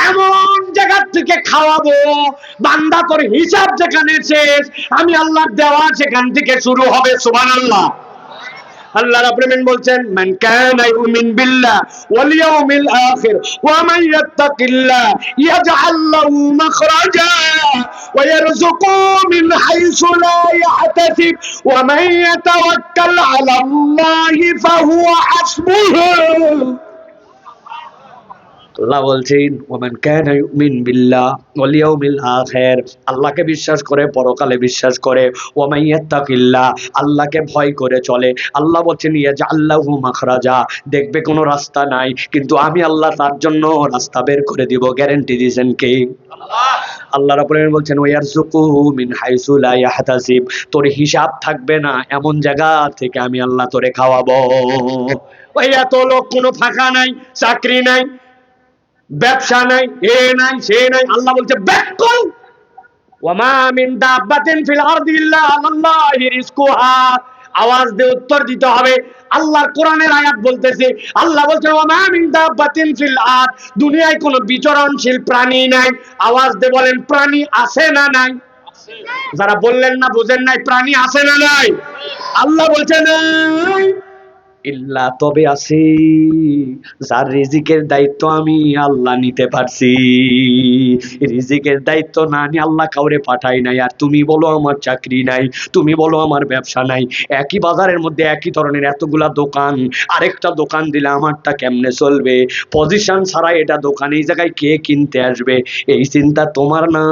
এমন জায়গা থেকে খাওয়াবো বান্দা তোর হিসাব যেখানে শেষ, আমি আল্লাহর দেওয়া সেখান থেকে শুরু হবে। সুবহানাল্লাহ। আল্লাহ রাব্বুল আমিন বলছেন, মান কানা ইউমিন বিল্লাহ ওয়াল ইয়াউমিল আখির ওয়া মান ইয়াত্তাকিল্লাহ ইয়াজআল লাহু মাখরাজা ওয়া ইয়ারযুকু মিন হাইসু লা ইয়াহতাসিব ওয়া মান ইয়াতাওয়াক্কাল আলাল্লাহি ফাহুয়া হাসবুহু। আল্লাহ বলছেন, ওমান কানা ইউমিন বিল্লাহ ওয়াল ইয়াউমিল আখির, আল্লাহকে বিশ্বাস করে, পরকালে বিশ্বাস করে, ওয়া মান ইয়াত্তাকিল্লাহ, আল্লাহকে ভয় করে চলে। আল্লাহ বলছেন, ইয়াজআল লাহু মাখরাজা, দেখবে কোনো রাস্তা নাই, কিন্তু আমি আল্লাহ তার জন্য রাস্তা বের করে দিব। গ্যারান্টি দিয়েছেন কে? আল্লাহ। আল্লাহ রাব্বুল আমিন বলছেন, ওয়া ইয়ারযুকুহু মিন হাইসু লা ইয়াহতাসিব, তোর হিসাব থাকবে না এমন জায়গা থেকে আমি আল্লাহ তোরে খাওয়াবো। ওই এত লোক, কোনো ফাঁকা নাই, চাকরি নাই, ব্যবসা নাই, এ নাই সে নাই। আল্লাহ বলছে, ব্যাক কর। ওয়ামা মিন দাব্বাতিন ফিল আরদি ইল্লা আলাল্লাহি রিজকুহা, আওয়াজ দিয়ে উত্তর দিতে হবে। আল্লাহর কোরআনের আয়াত বলতেছে, আল্লাহ বলছে, ওয়ামা মিন দাব্বাতিন ফিল আরদ, দুনিয়ায় কোনো বিচরণশীল প্রাণী নাই। আওয়াজ দিয়ে বলেন, প্রাণী আছে না নাই? যারা বললেন না, বুঝেন নাই, প্রাণী আছে না নাই? আল্লাহ বলছে নাই। ইল্লা, তবে আছে, যার রিজিকের দায়িত্ব আমি আল্লাহ নিতে পারছি। রিজিকের দায়িত্ব না নিয়ে আল্লাহ কাউরে পাঠাই নাই। আর তুমি বলো আমার চাকরি নাই, তুমি বলো আমার ব্যবসা নাই, একই বাজারের মধ্যে একই ধরনের এতগুলা দোকান, আরেকটা দোকান দিলে আমারটা কেমনে চলবে? পজিশন ছাড়া এটা দোকান, এই জায়গায় কে কিনতে আসবে? এই চিন্তা তোমার না।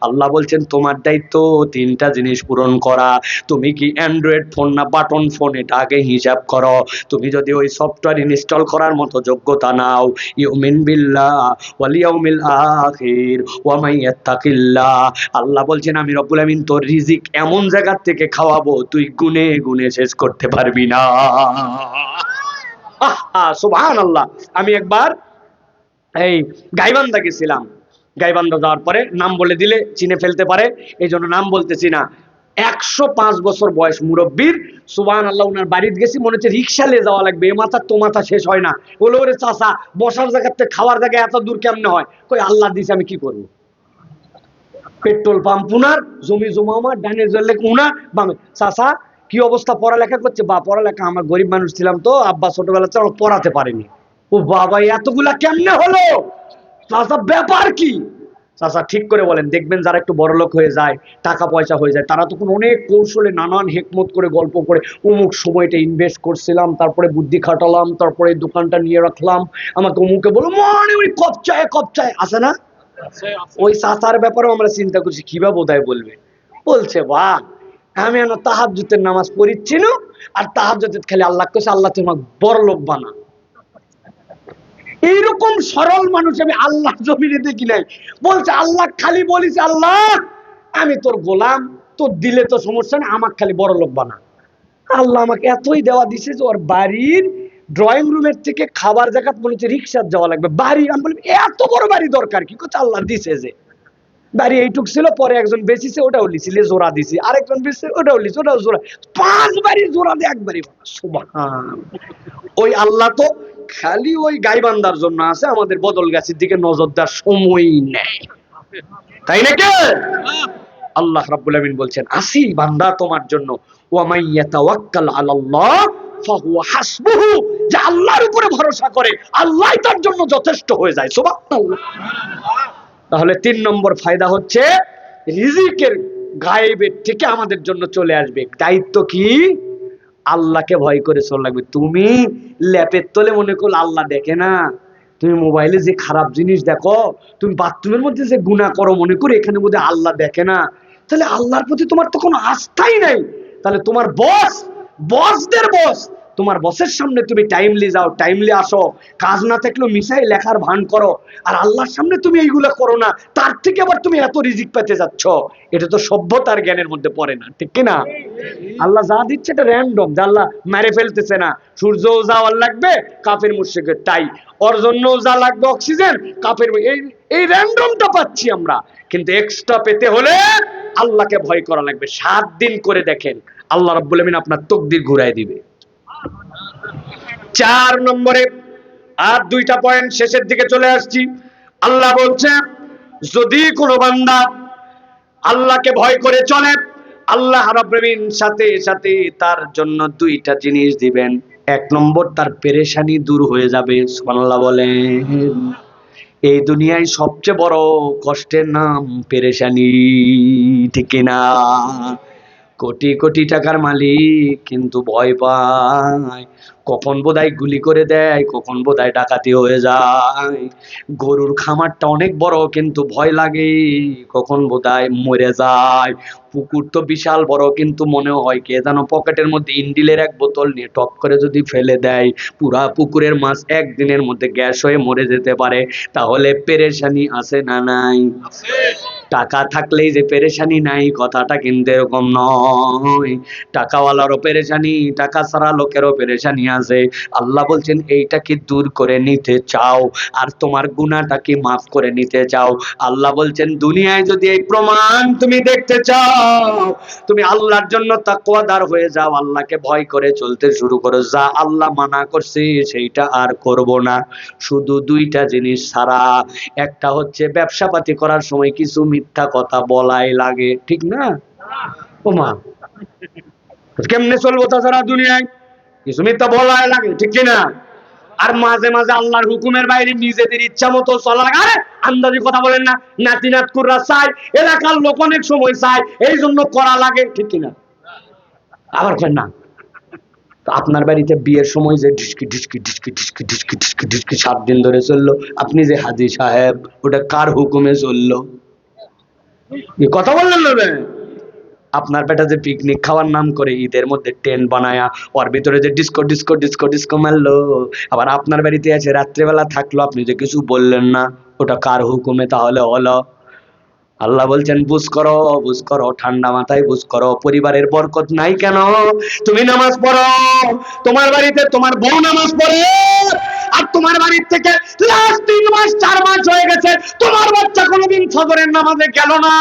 আল্লাহ বলছেন, তোমার দায়িত্ব 3টা জিনিস পূরণ করা। তুমি কি অ্যান্ড্রয়েড ফোন না বাটন ফোন, এটা আগে হিসাব করো। তুমি যদি ওই সফটওয়্যার ইনস্টল করার মতো যোগ্যতা নাও, ইউমিন বিল্লাহ ওয়াল ইয়াউমিল আখির ওয়া মান ইয়াত্তাকিল্লাহ, আল্লাহ বলছেন, আমি রব্বুল আমিন তোর রিজিক এমন জায়গা থেকে খাওয়াবো তুই গুনে গুনে শেষ করতে পারবি না। সুবহানাল্লাহ। আমি একবার এই গাইবান্ধা গেছিলাম। গাইবান্ধা যাওয়ার পরে নাম বলে দিলে চিনে ফেলতে পারে, এই জন্য নাম বলতেছি না। 105 বছর বয়স মুরব্বীর, সুবহানাল্লাহ। ওনার বাড়িতে গেছি, মনে হচ্ছে রিক্সা নিয়ে যাওয়া লাগবে, এ মাথা তো মাথা শেষ হয় না। বলে, ওরে চাচা, বসার জায়গাতে খাওয়ার জায়গায় এত দূর কেমনে হয়? কই, আল্লাহ দিছে, আমি কি করবো? পেট্রোল পাম্প উনার, জমি জমা আমার, ডাইনের জলে উনার, বামে। চাচা কি অবস্থা, পড়ালেখা করছে? বা পড়ালেখা, আমার গরিব মানুষ ছিলাম তো, আব্বা ছোটবেলা তো পড়াতে পারেনি। ও বাবা, এতগুলা কেমনে হলো? চাচা ব্যাপার কি? চাচা ঠিক করে বলেন। দেখবেন যারা একটু বড় লোক হয়ে যায়, টাকা পয়সা হয়ে যায়, তারা তখন অনেক কৌশলে নানান হেকমত করে গল্প করে, অমুক সময়টা ইনভেস্ট করছিলাম, তারপরে বুদ্ধি খাটালাম, তারপরে দোকানটা নিয়ে রাখলাম, আমাকে অমুকে বলো, মানে ওই কপ চায় আছে না? ওই চাচার ব্যাপারেও আমরা চিন্তা করছি, কিভাবে বোধহয় বলবে। বলছে, বাহ, আমি তাহাজ্জুদের নামাজ পড়িচ্ছি না, আর তাহাজ্জুদ খালি আল্লাহ কইছে, আল্লাহ তোমাকে বড় লোক বানা। এইরকম সরল মানুষ আমি আল্লাহ জমিনে দেখি নাই। বলছে, আল্লাহ খালি বলিস, আল্লাহ আমি তোর গোলাম, তোর দিলে তো সমস্যা নেই, আমাকে খালি বড় লোক বানা। আল্লাহ আমাকে এতই দেওয়া দিছে যে ওর বাড়ির ড্রয়িং রুমের থেকে খাবার জায়গা মনে হচ্ছে রিক্সার যাওয়া লাগবে, বাড়ি আমি বলি এত বড় বাড়ি দরকার কি, কোথাও আল্লাহ দিছে যে বাড়ি এইটুক ছিল, পরে একজন বেচিছে ওটাও লিছিলে জোড়া দিছি, আরেকজন বেচছে ওটাও লিছে ওটাও জোড়া, 5 বাড়ি জোড়া দিয়ে একবারই। সুবহান, ওই আল্লাহ তো খালি ওই গাইবান্দার জন্য আছে, আমাদের বদল গাছের দিকে নজর দেওয়ার সময় নেই, তাই নাকি? আল্লাহ রাব্বুল আমিন বলছেন আসি বান্দা তোমার জন্য, ওয়া মাইয়াতাওয়াক্কাল আলাল্লাহ ফাহুয়া হাসবুহু, যে আল্লাহর উপরে ভরসা করে আল্লাহই তার জন্য যথেষ্ট হয়ে যায়। সুবহানাল্লাহ। তাহলে 3 নম্বর ফায়দা হচ্ছে রিজিকের গায়েবের থেকে আমাদের জন্য চলে আসবে। দায়িত্ব কি? আল্লাহকে ভয় করে চল লাগবে। তুমি ল্যাপের তলে মনে করো আল্লাহ দেখে না, তুমি মোবাইলে যে খারাপ জিনিস দেখো, তুমি বাথরুমের মধ্যে যে গুনাহ করো মনে করো এখানে মধ্যে আল্লাহ দেখে না, তাহলে আল্লাহর প্রতি তোমার তো কোনো আস্থাই নাই। তাহলে তোমার বসদের বস, তোমার বসের সামনে তুমি টাইমলি যাও, টাইমলি আসো, কাজ না থাকলেও মিশাই লেখার ভান করো, আর আল্লাহর সামনে তুমি এইগুলো করো না, তার থেকে আবার তুমি এত রিজিক পেতে যাচ্ছ, এটা তো সভ্যতার জ্ঞানের মধ্যে পড়ে না, ঠিক কিনা? আল্লাহ যা দিচ্ছে এটা র্যান্ডম, যা আল্লাহ মেরে ফেলতেছে না। সূর্যও যাওয়ার লাগবে কাফের মুশরিকের তাই, ওর জন্যও যা লাগবে অক্সিজেন কাফের, এই র্যান্ডমটা পাচ্ছি আমরা, কিন্তু এক্সট্রা পেতে হলে আল্লাহকে ভয় করা লাগবে। 7 দিন করে দেখেন আল্লাহ রাব্বুল আমিন আপনার তকদির ঘুরাই দিবে। 4 নম্বরে, আর 2টা পয়েন্ট শেষের দিকে চলে আসছি। আল্লাহ বলছে যদি কোনো বান্দা আল্লাহকে ভয় করে চলে, আল্লাহ রাব্বুল আমিন সাথে সাথে তার জন্য 2টা জিনিস দিবেন। 1 নম্বর, তার পেরেশানি দূর হয়ে যাবে। সুবহানাল্লাহ বলেন। এই দুনিয়ায় সবচেয়ে বড় কষ্টের নাম পেরেশানি, ঠিক কিনা? কোটি কোটি টাকার মালিক কিন্তু ভয় পায়, কখন বোধহয় গুলি করে দেয়, কখন বোধহয় ডাকাতি হয়ে যায়। গরুর খামারটা অনেক বড় কিন্তু ভয় লাগে, কখন বোধহয় মরে যায়। পুকুর তো বিশাল বড় কিন্তু মনে হয় কে যেন পকেটের মধ্যে ইন্ডিলের 1 বোতল নিয়ে টপ করে যদি ফেলে দেয়, পুরা পুকুরের মাছ একদিনের মধ্যে গ্যাস হয়ে মরে যেতে পারে। তাহলে পেরেশানি আছে না নাই? টাকা থাকলেই যে পেরেশানি নাই কথাটা কিন্তু এরকম নয়। টাকাওয়ালারও পেরেশানি, টাকা ছাড়া লোকেরও পেরেশানি আছে। আল্লাহ বলছেন এইটাকে দূর করে নিতে চাও আর তোমার গুনাহটাকে মাফ করে নিতে চাও। আল্লাহ বলছেন দুনিয়ায় যদি এই প্রমাণ তুমি দেখতে চাও, তুমি আল্লাহর জন্য তাকওয়াদার হয়ে যাও, আল্লাহকে ভয় করে চলতে শুরু করো, যা আল্লাহ মানা করছে সেইটা আর করব না। শুধু 2টা জিনিস ছাড়া, একটা হচ্ছে ব্যবসা পাতি করার সময় কিছু মিথ্যা কথা বলাই লাগে, ঠিক না? ওমা কেমনে চলবো তাছাড়া দুনিয়ায়? কিছু মিথ্যা বলাই লাগে, ঠিক কিনা? আর মাঝে মাঝে আল্লাহর হুকুমের বাইরে নিজেদের ইচ্ছা মতো চলা লাগে। আরে আন্দাজি কথা বলেন না, নাতি নাতকুররা চায়, এলাকার লোক অনেক সময় চায়, এই জন্য করা লাগে, ঠিক কিনা? আবার না, আপনার বাড়িতে বিয়ের সময় যে ঢিসকি ঢিসকি ঢিসকি ঢিসকি ঢিসকি ঢিসকি ঢিসকি 7 দিন ধরে চললো, আপনি যে হাজী সাহেব, ওটা কার হুকুমে চললো? কথা বললেন না? আপনার বেটা যে পিকনিক খাওয়ার নাম করে ঈদের মধ্যে টেন্ট বানায়া ওর ভিতরে যে ডিস্কো ডিস্কো ডিস্কো ডিস্কো মারলো, আবার আপনার বাড়িতে আছে রাত্রেবেলা থাকলো, আপনি যে কিছু বললেন না, ওটা কার হুকুমে তাহলে হলো? আল্লাহ বলছেন বুঝ করো, ঠান্ডা মাথায় বুঝ করো। পরিবারের বরকত নাই কেন? তুমি নামাজ পড়ো, তোমার বাড়িতে তোমার বউ নামাজ পড়ে, আর তোমার বাড়ির থেকে লাস্ট 3 মাস 4 মাস হয়ে গেছে তোমার বাচ্চা কোনোদিন ফজরের নামাজে গেল না,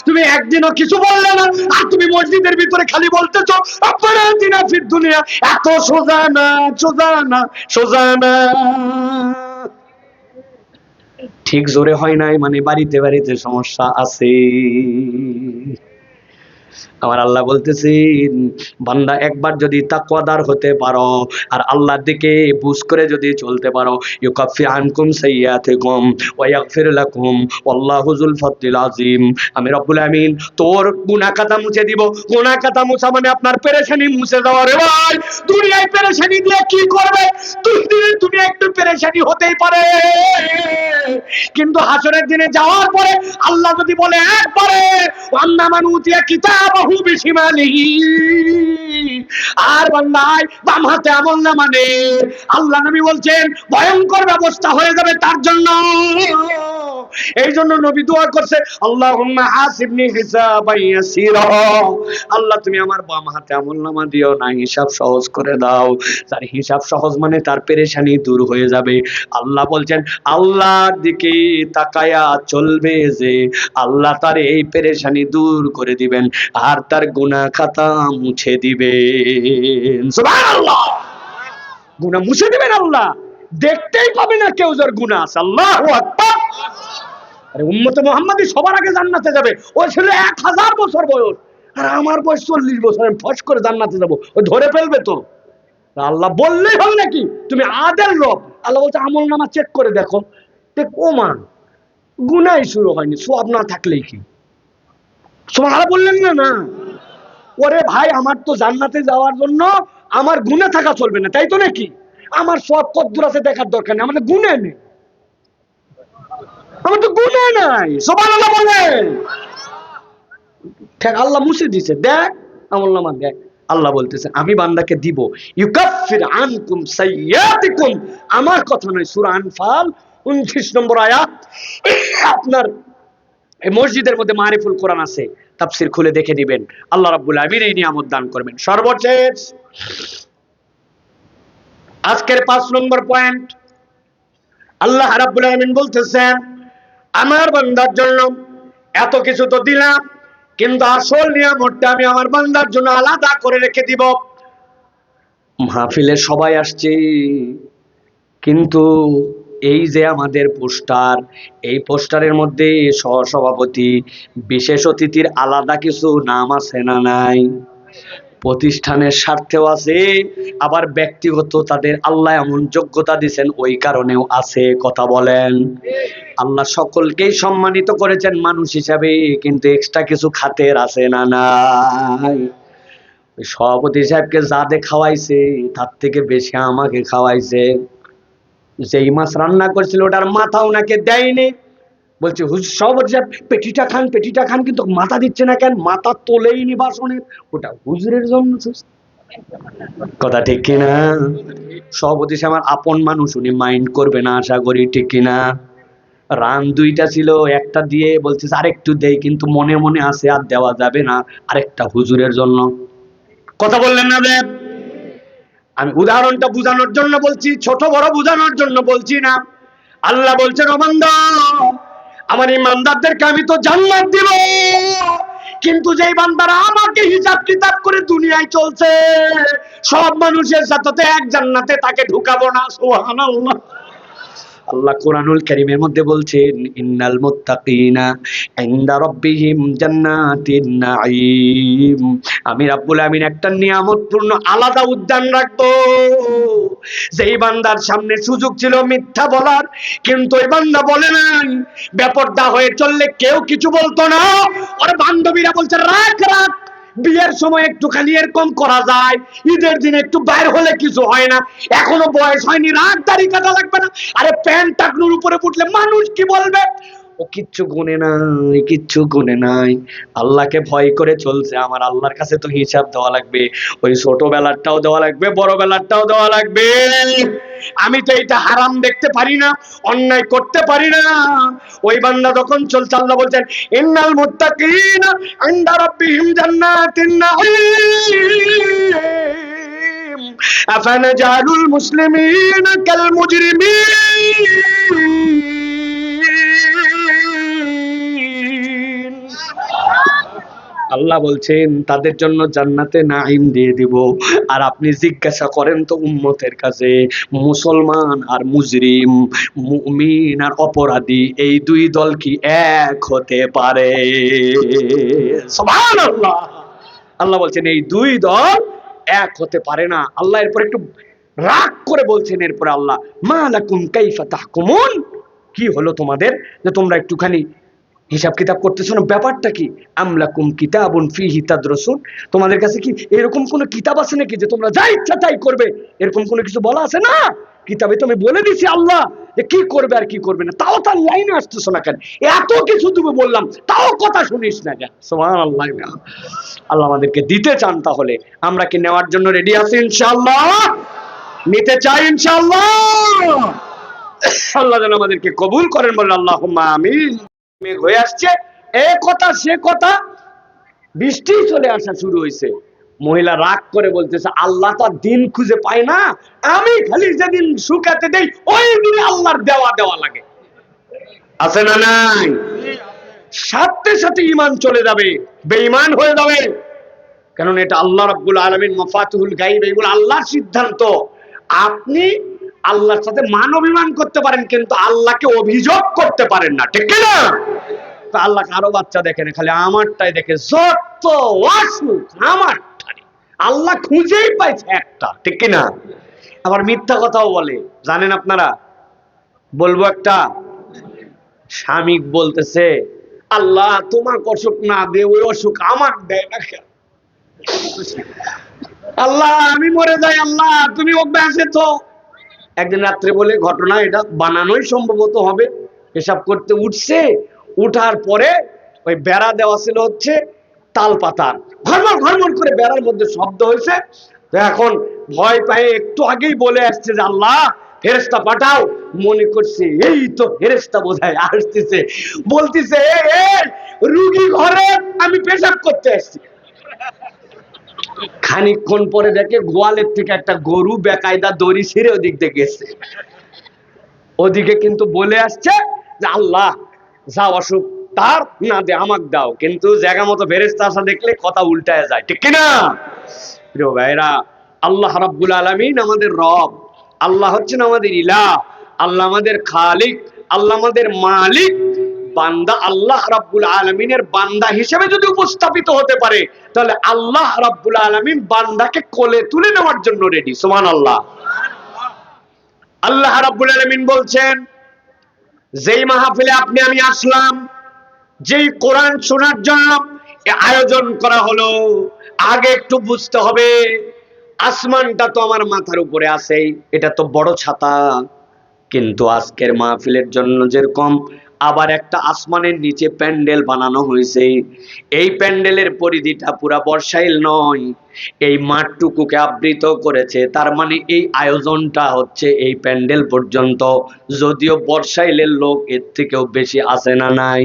তুমি একদিনও কিছু বললে না, আর তুমি মসজিদের ভিতরে খালি বলতেছো রব্বানা আতিনা ফিদ দুনিয়া। এত সোজা না, সোজা না, সোজা না। ঠিক জোরে হয় নাই মানে বাড়িতে বাড়িতে সমস্যা আছে। আমার আল্লাহ বলতেছেন বান্দা একবার যদি তাকওয়াদার হতে পারো আর আল্লাহর দিকে বুঝ করে যদি চলতে পারো, ইউকাফি আনকুম সাইয়্যাতিকুম ওয়া ইয়াগফির লাকুম ওয়াল্লাহু যুল ফাদলিল আযীম। আমি রব্বুল আমিন তোর গুনাহ খাতা মুছে দিব। গুনাহ খাতা মুছা মানে আপনার পেরেশানি মুছে যাওয়া। রে ভাই, দুনিয়ায় পেরেশানি দিয়ে কি করবে? তুমি একটু পেরেশানি হতেই পারে, কিন্তু হাসরের দিনে যাওয়ার পরে আল্লাহ যদি বলে একবারে ওয়ান্না মান উতিয়া কিতাবাহু বিশিমালিহি, আর বান্দায় বাম হাতে আমলনামা নেই, আল্লাহ নবী বলছেন ভয়ঙ্কর ব্যবস্থা হয়ে যাবে তার জন্য। এই জন্য নবী দোয়া করছে, আল্লাহুম্মা হাসিবনি হিসাবান ইয়াসীরা, আল্লাহ তুমি আমার বাম হাতে আমলনামা দিও না, হিসাব সহজ করে দাও। তার হিসাব সহজ মানে তার পেরেশানি দূর হয়ে যাবে। আল্লাহ বলছেন আল্লাহর দিকে তাকায়া চলবে যে আল্লাহ তার এই পেরেশানি দূর করে দিবেন আর তার গুনাহ খাতা মুছে দিবেন। সুবহানাল্লাহ, গুনাহ মুছে দিবেন আল্লাহ, দেখতেই পাবে না কেউ যার গুনাহ আছে। আল্লাহু আকবার। আরে উম্মতে মুহাম্মাদি সবার আগে জান্নাতে যাবে, ওই ছিল 1000 বছর বয়স, আর আমার বয়স 40 বছর, আমি ফস করে জান্নাতে যাবো, ওই ধরে ফেলবে তো। আল্লাহ বললেই হবে নাকি তুমি আদেল রব? আল্লাহ বলছে আমলনামা চেক করে দেখো, দেখ ওমান গুনাই শুরু হয়নি, সওয়াব না থাকলেই কি? সুবহানাল্লাহ বললেন না? না ওরে ভাই, আমার তো জান্নাতে যাওয়ার জন্য আমার গুনাহ থাকা চলবে না, তাই তো নাকি? আমার সওয়াব কদ্দুর আছে দেখার দরকার নেই, আমাদের গুনাহ নেই, আমার তো গুনাহ নাই। সুবহানাল্লাহ বলেন। ঠিক আল্লাহ মুছে দিয়েছে, দেখ আমলনামা দেখ। আল্লাহ বলতেছে আমি বান্দাকে দিব, ইউকাফির আনকুম সাইয়্যাতিকুম, আমার কথা নয়, সূরা আনফাল 29 নম্বর আয়াত। আপনার এই মসজিদের মধ্যে মারিফুল কোরআন আছে, তাফসীর খুলে দেখে দিবেন। আল্লাহ রাব্বুল আমিন এই নিয়ামত দান করবেন। সর্বশেষ আজকের 5 নম্বর পয়েন্ট, আল্লাহ রাব্বুল আমিন বলতেছেন আমার বান্দার জন্য এত কিছু তো দিলাম, কিন্তু আসল নিয়ামতটা আমি আমার বান্দার জন্য আলাদা করে রেখে দিব। মাহফিলে সবাই আসছে, কিন্তু এই যে আমাদের পোস্টার, এই পোস্টারের মধ্যে সহসভাপতি, বিশেষ অতিথির আলাদা কিছু নাম আছে না নাই? প্রতিষ্ঠানের স্বার্থেও আছে, আবার ব্যক্তিগত তাদের আল্লাহ এমন যোগ্যতা দিয়েছেন ওই কারণেও আছে। কথা বলেন। আল্লাহ সকলকেই সম্মানিত করেছেন মানুষ হিসাবে, কিন্তু এক্সট্রা কিছু খাতের আছে না নাই? সভাপতি সাহেবকে যা খাওয়াইছে তার থেকে বেশি আমাকে খাওয়াইছে। যেই মাছ রান্না করছিল ওটার মাথা ওনাকে দেয়নি, বলছে হুজুর সভাপতি সাহেব পেটিটা খান, পেটিটা খান, কিন্তু মাথা দিচ্ছে না কেন? মাথা তোলেইনি বাসনের, ওটা হুজুরের জন্য। কথা ঠিক কিনা? সভাপতি সাহেব আমার আপন মানুষ, উনি মাইন্ড করবে না আশা করি, ঠিক কিনা? রান 2টা ছিল, একটা দিয়ে বলছে আরেকটু দেই, কিন্তু মনে মনে আছে আর দেওয়া যাবে না, আরেকটা হুজুরের জন্য। কথা বললেন না? দেব আমি উদাহরণটা বুঝানোর জন্য বলছি, ছোট বড় বুঝানোর জন্য বলছি না। আল্লাহ বলছেন ও বান্দা, আমার ইমানদারদেরকে আমি তো জান্নাত দিব, কিন্তু যেই বান্দারা আমাকে হিসাব কিতাব করে দুনিয়ায় চলছে, সব মানুষের সাথে এক জান্নাতে তাকে ঢুকাবো না। সুবহানাল্লাহ। আল্লাহ কোরআনুল কারীমের মধ্যে বলছেন ইন্নাল মুত্তাকিনা ইনদা রাব্বিহিম জান্নাতিন নাঈম, আমি রাব্বুল আমিন একটা নিয়ামতপূর্ণ আলাদা উদ্যান রাখবো। যেই বান্দার সামনে সুযোগ ছিল মিথ্যা বলার, কিন্তু ওই বান্দা বলে নাই, বেপরদা হয়ে চললে কেউ কিছু বলতো না। ওর বান্ধবীরা বলছে রাখ রাখ, বিয়ের সময় একটুখানি এরকম করা যায়, ঈদের দিন একটু বাইর হলে কিছু হয় না, এখনো বয়স হয়নি, রাগ দাড়ি কাটা লাগবে না, আরে প্যান্ট টাকনুর উপরে উঠলে মানুষ কি বলবে? ও কিচ্ছু গুনে নাই, কিচ্ছু গুনে নাই, আল্লাহকে ভয় করে চলছে। আমার আল্লাহর কাছে তো হিসাব দেওয়া লাগবে, ওই ছোটবেলারটাও দেওয়া লাগবে, বড় বেলারটাও দেওয়া লাগবে। আমি তো এটা হারাম দেখতে পারি না, অন্যায় করতে পারি না। ওই বান্দা যখন চলছে, আল্লাহ বলছেন ইন্নাল মুত্তাকিনা ইনদা রাব্বিহিম জান্নাতিন নাঈম আফানাজালুল মুসলিমিনা কাল মুজরিমিন। আল্লাহ বলছেন তাদের জন্য জান্নাতে নাঈম দিয়ে দিব। আর আপনি জিজ্ঞাসা করেন তো উম্মতের কাছে, মুসলমান আর মুজরিম, মুমিন আর অপরাধী, এই দুই দল কি এক হতে পারে? সুবহানাল্লাহ। আল্লাহ বলছেন এই দুই দল এক হতে পারে না। আল্লাহ এরপর একটু রাগ করে বলছেন, এরপর আল্লাহ মা লাকুম কাইফা তাহকুমুন, কি হলো তোমাদের যে তোমরা একটুখানি হিসাব কিতাব করতেছো না, ব্যাপারটা কি? আমলাকুম কিতাবুন ফিহি তাদরুসুন, তোমাদের কাছে কি এরকম কোন কিতাব আছে নাকি যে তোমরা যা ইচ্ছা তাই করবে? এরকম কোনো কিছু বলা আছে না? কিতাবে তো আমি বলে দিছি আল্লাহ যে কি করবে আর কি করবে না, তাও তার লাইনে আসতেছো না কেন? এত কিছু তুমি বললাম তাও কথা শুনিস না কেন? সুবহানাল্লাহ। আল্লাহ আমাদেরকে দিতে চান, তাহলে আমরা কি নেওয়ার জন্য রেডি আছি ইনশাআল্লাহ? নিতে চাই ইনশাআল্লাহ। আল্লাহ যেন আমাদেরকে কবুল করেন, বলেন আল্লাহুম্মা আমিন। মেঘ হয়ে আসছে, এ কথা সে কথা, বৃষ্টি চলে আসা শুরু হয়েছে। মহিলা রাগ করে বলতেছে, আল্লাহ তো দিন খুঁজে পায় না, আমি খালি যেদিন শুকাতে দেই ওই দিনে আল্লাহর দেওয়া দেওয়া লাগে। আছে না নাই? সাথে সাথে ঈমান চলে যাবে, বেঈমান হয়ে যাবে। কারণ এটা আল্লাহ রাব্বুল আলামিন মাফাতিহুল গায়ব, এগুলো আল্লাহর সিদ্ধান্ত। আপনি আল্লাহর সাথে মান অভিমান করতে পারেন, কিন্তু আল্লাহকে অভিযোগ করতে পারেন না, ঠিক না? তো আল্লাহ কারো বাচ্চা দেখে না, খালি আমারটাই দেখে। যত অসুখ আমারটাই, আল্লাহ খুঁজেই পাইছে একটা, ঠিক না? আবার মিথ্যা কথাও বলে, জানেন আপনারা? বলবো একটা, স্বামী বলতেছে, আল্লাহ তোমার অসুখ না দে, ওই অসুখ আমার দেয় না কেন? আল্লাহ আমি মরে যাই, আল্লাহ তুমি অভ্যাসে তো। একদিন রাত্রে বলে ঘটনা, এটা বানানোই সম্ভবত হবে। পেশাব করতে উঠছে, উঠার পরে ওই বেড়া দেওয়া ছিল হচ্ছে তাল পাতার, ঘরমর ঘরমর করে বেড়ার মধ্যে শব্দ হয়েছে। তো এখন ভয় পায়ে একটু আগেই বলে আসছে যে আল্লাহ ফেরেশতা পাঠাও। মনে করছে এই তো ফেরেশতা বোধহয় আসতেছে, বলতেছে এই রুগী ঘরে আমি পেশাব করতে আসছি। খানিকক্ষণ পরে দেখে গোয়ালের থেকে একটা গরু বেকায়দা দড়ি ছিঁড়ে ওদিক দিয়ে গেছে। ওদিকে কিন্তু বলে আসছে যে আল্লাহ যা অসুখ তার না দে, আমাকে দাও। কিন্তু জায়গা মতো ফেরেশতা আসা দেখলে কথা উল্টায় যায়, ঠিক কিনা? প্রিয় ভাইরা, আল্লাহ রাব্বুল আলামিন আমাদের রব, আল্লাহ হচ্ছেন আমাদের ইলাহ, আল্লাহ আমাদের খালিক, আল্লাহ আমাদের মালিক। বান্দা আল্লাহ রাব্বুল আলামিনের বান্দা হিসেবে যদি উপস্থাপিত হতে পারে, তাহলে আল্লাহ রাব্বুল আলামিন বান্দাকে কোলে তুলে নেওয়ার জন্য রেডি। সুবহানাল্লাহ। আল্লাহ রাব্বুল আলামিন বলছেন, যেই মাহফিলে আপনি আমি আসলাম, যেই কোরআন শোনার জন্য আয়োজন করা হলো, আগে একটু বুঝতে হবে আসমানটা তো আমার মাথার উপরে আছেই, এটা তো বড় ছাতা। কিন্তু আজকের মাহফিলের জন্য যেরকম আবার একটা আসমানের নিচে প্যান্ডেল বানানো হয়েছে, এই প্যান্ডেলের পরিধিটা পুরা বর্ষাইল নয়, এই মাঠটুকুকে আবৃত করেছে। তার মানে এই আয়োজনটা হচ্ছে এই প্যান্ডেল পর্যন্ত। যদিও বর্ষাইলের লোক এর থেকেও বেশি আছে না নাই?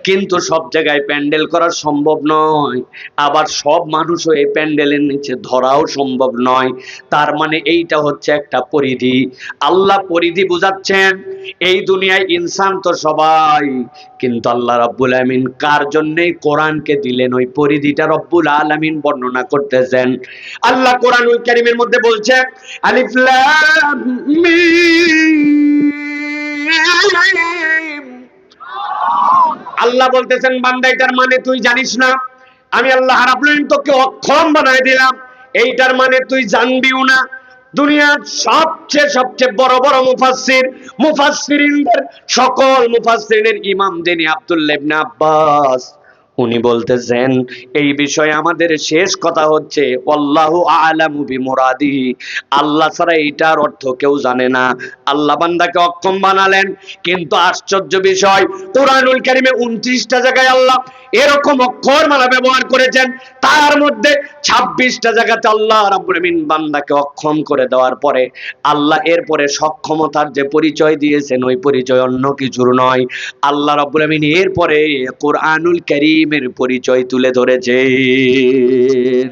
কিন্তু সব জায়গায় প্যান্ডেল করা সম্ভব নয়, আবার সব মানুষও এই প্যান্ডেলের নিচে ধরাও সম্ভব নয়। তার মানে এইটা হচ্ছে একটা পরিধি। আল্লাহ পরিধি বুঝাচ্ছেন। এই দুনিয়ায় ইনসান তো সবাই, কিন্তু আল্লাহ রাব্বুল আলামিন কার জন্যই কোরআনকে দিলেন, ওই পরিধিটা রব্বুল আলামিন বর্ণনা করতেছেন। আল্লাহ কোরআনুল কারীমের মধ্যে বলছেন, আলিফ লাম মিম। আল্লাহ বলতেছেন, বান্দা এটার মানে তুই জানিস না, আমি আল্লাহ রাব্বুল আলামিন তোকে অক্ষম বানায় দিলাম, এইটার মানে তুই জানবিও না। দুনিয়ার সবচেয়ে বড় বড় মুফাসসিরিনদের সকল মুফাসসিরিনের ইমাম যিনি আব্দুল্লাহ ইবনে আব্বাস, উনি বলতেছেন এই বিষয়ে আমাদের শেষ কথা হচ্ছে আল্লাহু আ'লামু বিমুরাদিহি, আল্লাহ ছাড়া এটার অর্থ কেউ জানে না। আল্লাহ বান্দাকে অক্ষম বানালেন, কিন্তু আশ্চর্য বিষয় কোরআনুল কারীমে 29টা জায়গায় আল্লাহ এরকম অক্ষরমালা ব্যবহার করেছেন। তার মধ্যে 26টা জায়গাতে আল্লাহ রাব্বুল আলামিন বান্দাকে অক্ষম করে দেওয়ার পরে আল্লাহ এরপরে সক্ষমতার যে পরিচয় দিয়েছেন, ওই পরিচয় অন্য কিছুর নয়। আল্লাহ রাব্বুল আলামিন এরপরে কোরআনুল কারীমের পরিচয় তুলে ধরেছেন।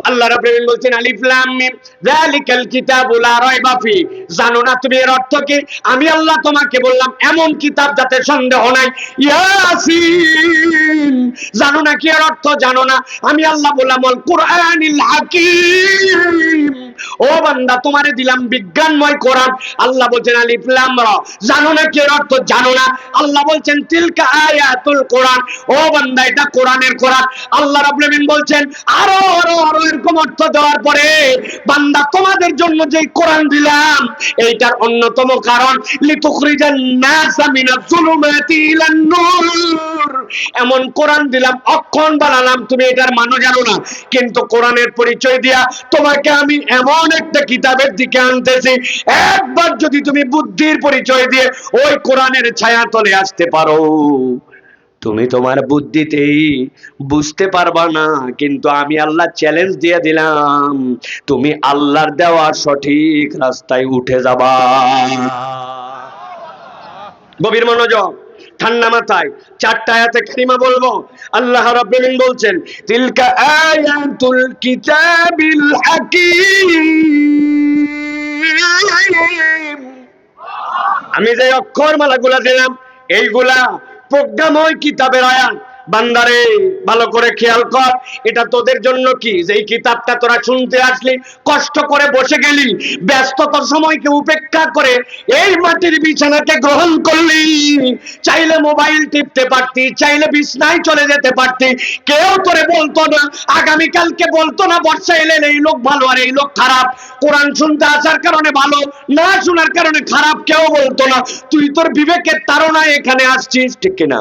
আল্লাহ রাব্বুল আলামিন বলছেন, আলিফ লাম মিম যালিকাল কিতাবু লা রাইবা ফি। জানো না তুমি এর অর্থ কি? আমি আল্লাহ তোমাকে বললাম এমন কিতাব যাতে সন্দেহ নাই। ইয়াসিন, জানো না কি এর অর্থ? জানো না? আমি আল্লাহ বললাম আল কুরআনিল হাকীম। ও বান্দা তোমারে দিলাম বিজ্ঞানময় কোরআন। আল্লাহ বলছেন আলিফ লাম রা, জানো না কি এর অর্থ? জানো না? আল্লাহ বলছেন তিলকা আয়াতুল কোরআন, ও বান্দা এটা কোরআনের কোরআন। আল্লাহ রাব্বুল আলামিন বলছেন আরো আরো আরো এরকম অর্থ দেওয়ার পরে, বান্দা তোমাদের জন্য যে কোরআন দিলাম এইটার অন্যতম কারণ লিতুখরিজান নাসা মিনাজ যুলুমাতি ইলান নূর। এমন কোরআন দিলাম, অক্ষণ বানালাম, তুমি এটার মানে জানো না, কিন্তু কোরআনের পরিচয় দিয়া তোমাকে আমি এমন একটা কিতাবের দিকে আনতেছি, একবার যদি তুমি বুদ্ধির পরিচয় দিয়ে ওই কোরআনের ছায়া তলে আসতে পারো, তুমি তোমার বুদ্ধিতেই বুঝতে পারবা না, কিন্তু আমি আল্লাহ চ্যালেঞ্জ দিয়ে দিলাম, তুমি আল্লাহর দেওয়া সঠিক রাস্তায় উঠে যাবা। গভীর মনোযোগ, ঠান্ডা মাথায় চারটা আয়াতে কারিমা বলবো। আল্লাহ রাব্বুল আলামিন বলছেন তিলকা আয়াতুল কিতাবিল হাকীম। আমি যে অক্ষরমালাগুলা দিলাম এইগুলা প্রজ্ঞাময় কিতাবের আয়াত। বান্দারে ভালো করে খেয়াল কর, এটা তোদের জন্য কি, যে এই কিতাবটা তোরা শুনতে আসলি, কষ্ট করে বসে গেলি, ব্যস্ততার সময়কে উপেক্ষা করে এই মাটির বিছানাকে গ্রহণ করলি, চাইলে মোবাইল টিপতে পারতি, চাইলে বিছনায় চলে যেতে পারতি, কেউ তোরে বলতো না, আগামীকালকে বলতো না বর্ষা এলে এই লোক ভালো আর এই লোক খারাপ, কোরআন শুনতে আসার কারণে ভালো, না শোনার কারণে খারাপ কেউ বলতো না, তুই তোর বিবেকের তাড়নায় এখানে আসছিস, ঠিক কিনা?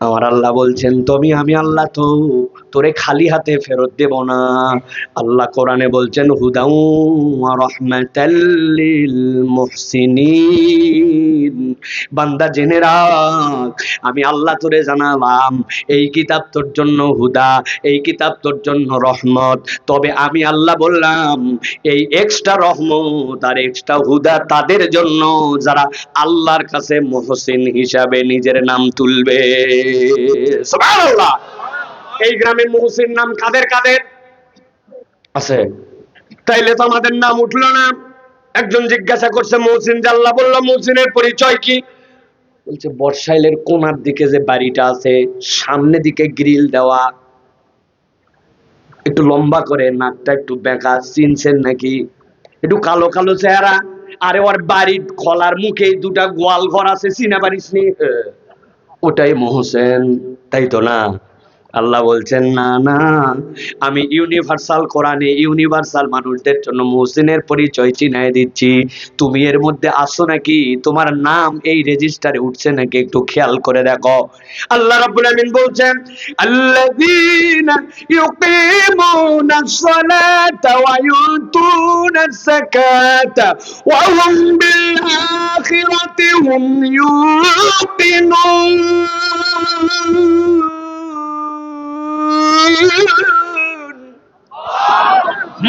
আমার আল্লাহ বলছেন আমি আল্লাহ তো তোরে খালি হাতে ফেরত দেব না। আল্লাহ কোরআনে বলছেন হুদাউ ওয়া রাহমাতাল লিল মুহসিনিন। বান্দা জেনে রাখ, আমি আল্লাহ তোরে জানালাম এই কিতাব তোর জন্য হুদা, এই কিতাব তোর জন্য রহমত। তবে আমি আল্লাহ বললাম এই এক্সট্রা রহমত আর এক্সট্রা হুদা তাদের জন্য যারা আল্লাহর কাছে মুহসিন হিসাবে নিজের নাম তুলবে। সুবহানাল্লাহ। এই গ্রামের মুহসিন নাম কাদের কাদের আছে? তাইলে তো আমাদের নাম উঠলো না। একজন জিজ্ঞাসা করছে মুহসিন যে আল্লাহ বলল মুহসিনের পরিচয় কি? বলছে বর্ষাইলের কোনার দিকে যে বাড়িটা আছে, সামনে দিকে গ্রিল দেওয়া, একটু লম্বা করে, নাকটা একটু বেঁকা, চিনছেন নাকি? একটু কালো কালো চেহারা, আরে ওর বাড়ির খলার মুখে দুটা গোয়াল ঘর আছে, চিনা পারিস নি? ওটাই মুহসিন, তাই তো না? আল্লাহ বলছেন না না, আমি ইউনিভার্সাল কোরআনে ইউনিভার্সাল মানুষদের জন্য মুহসিনের পরিচয় চিনাই দিচ্ছি। তুমি এর মধ্যে আসো নাকি? তোমার নাম এই রেজিস্টারে উঠছে নাকি? একটু খেয়াল করে দেখো। আল্লাহ রাব্বুল আমিন বলছেন আল্লাযীনা ইউকিমুনাস সালাতা ওয়া ইউতুনাস যাকাতা ওয়া হুম বিল আখিরাতি হুম ইউকিনুন।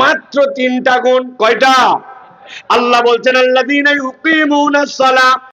মাত্র 3টা গুণ। কয়টা? আল্লাহ বলছেন আল্লাযীনা ইউকিমুনাস সালাহ,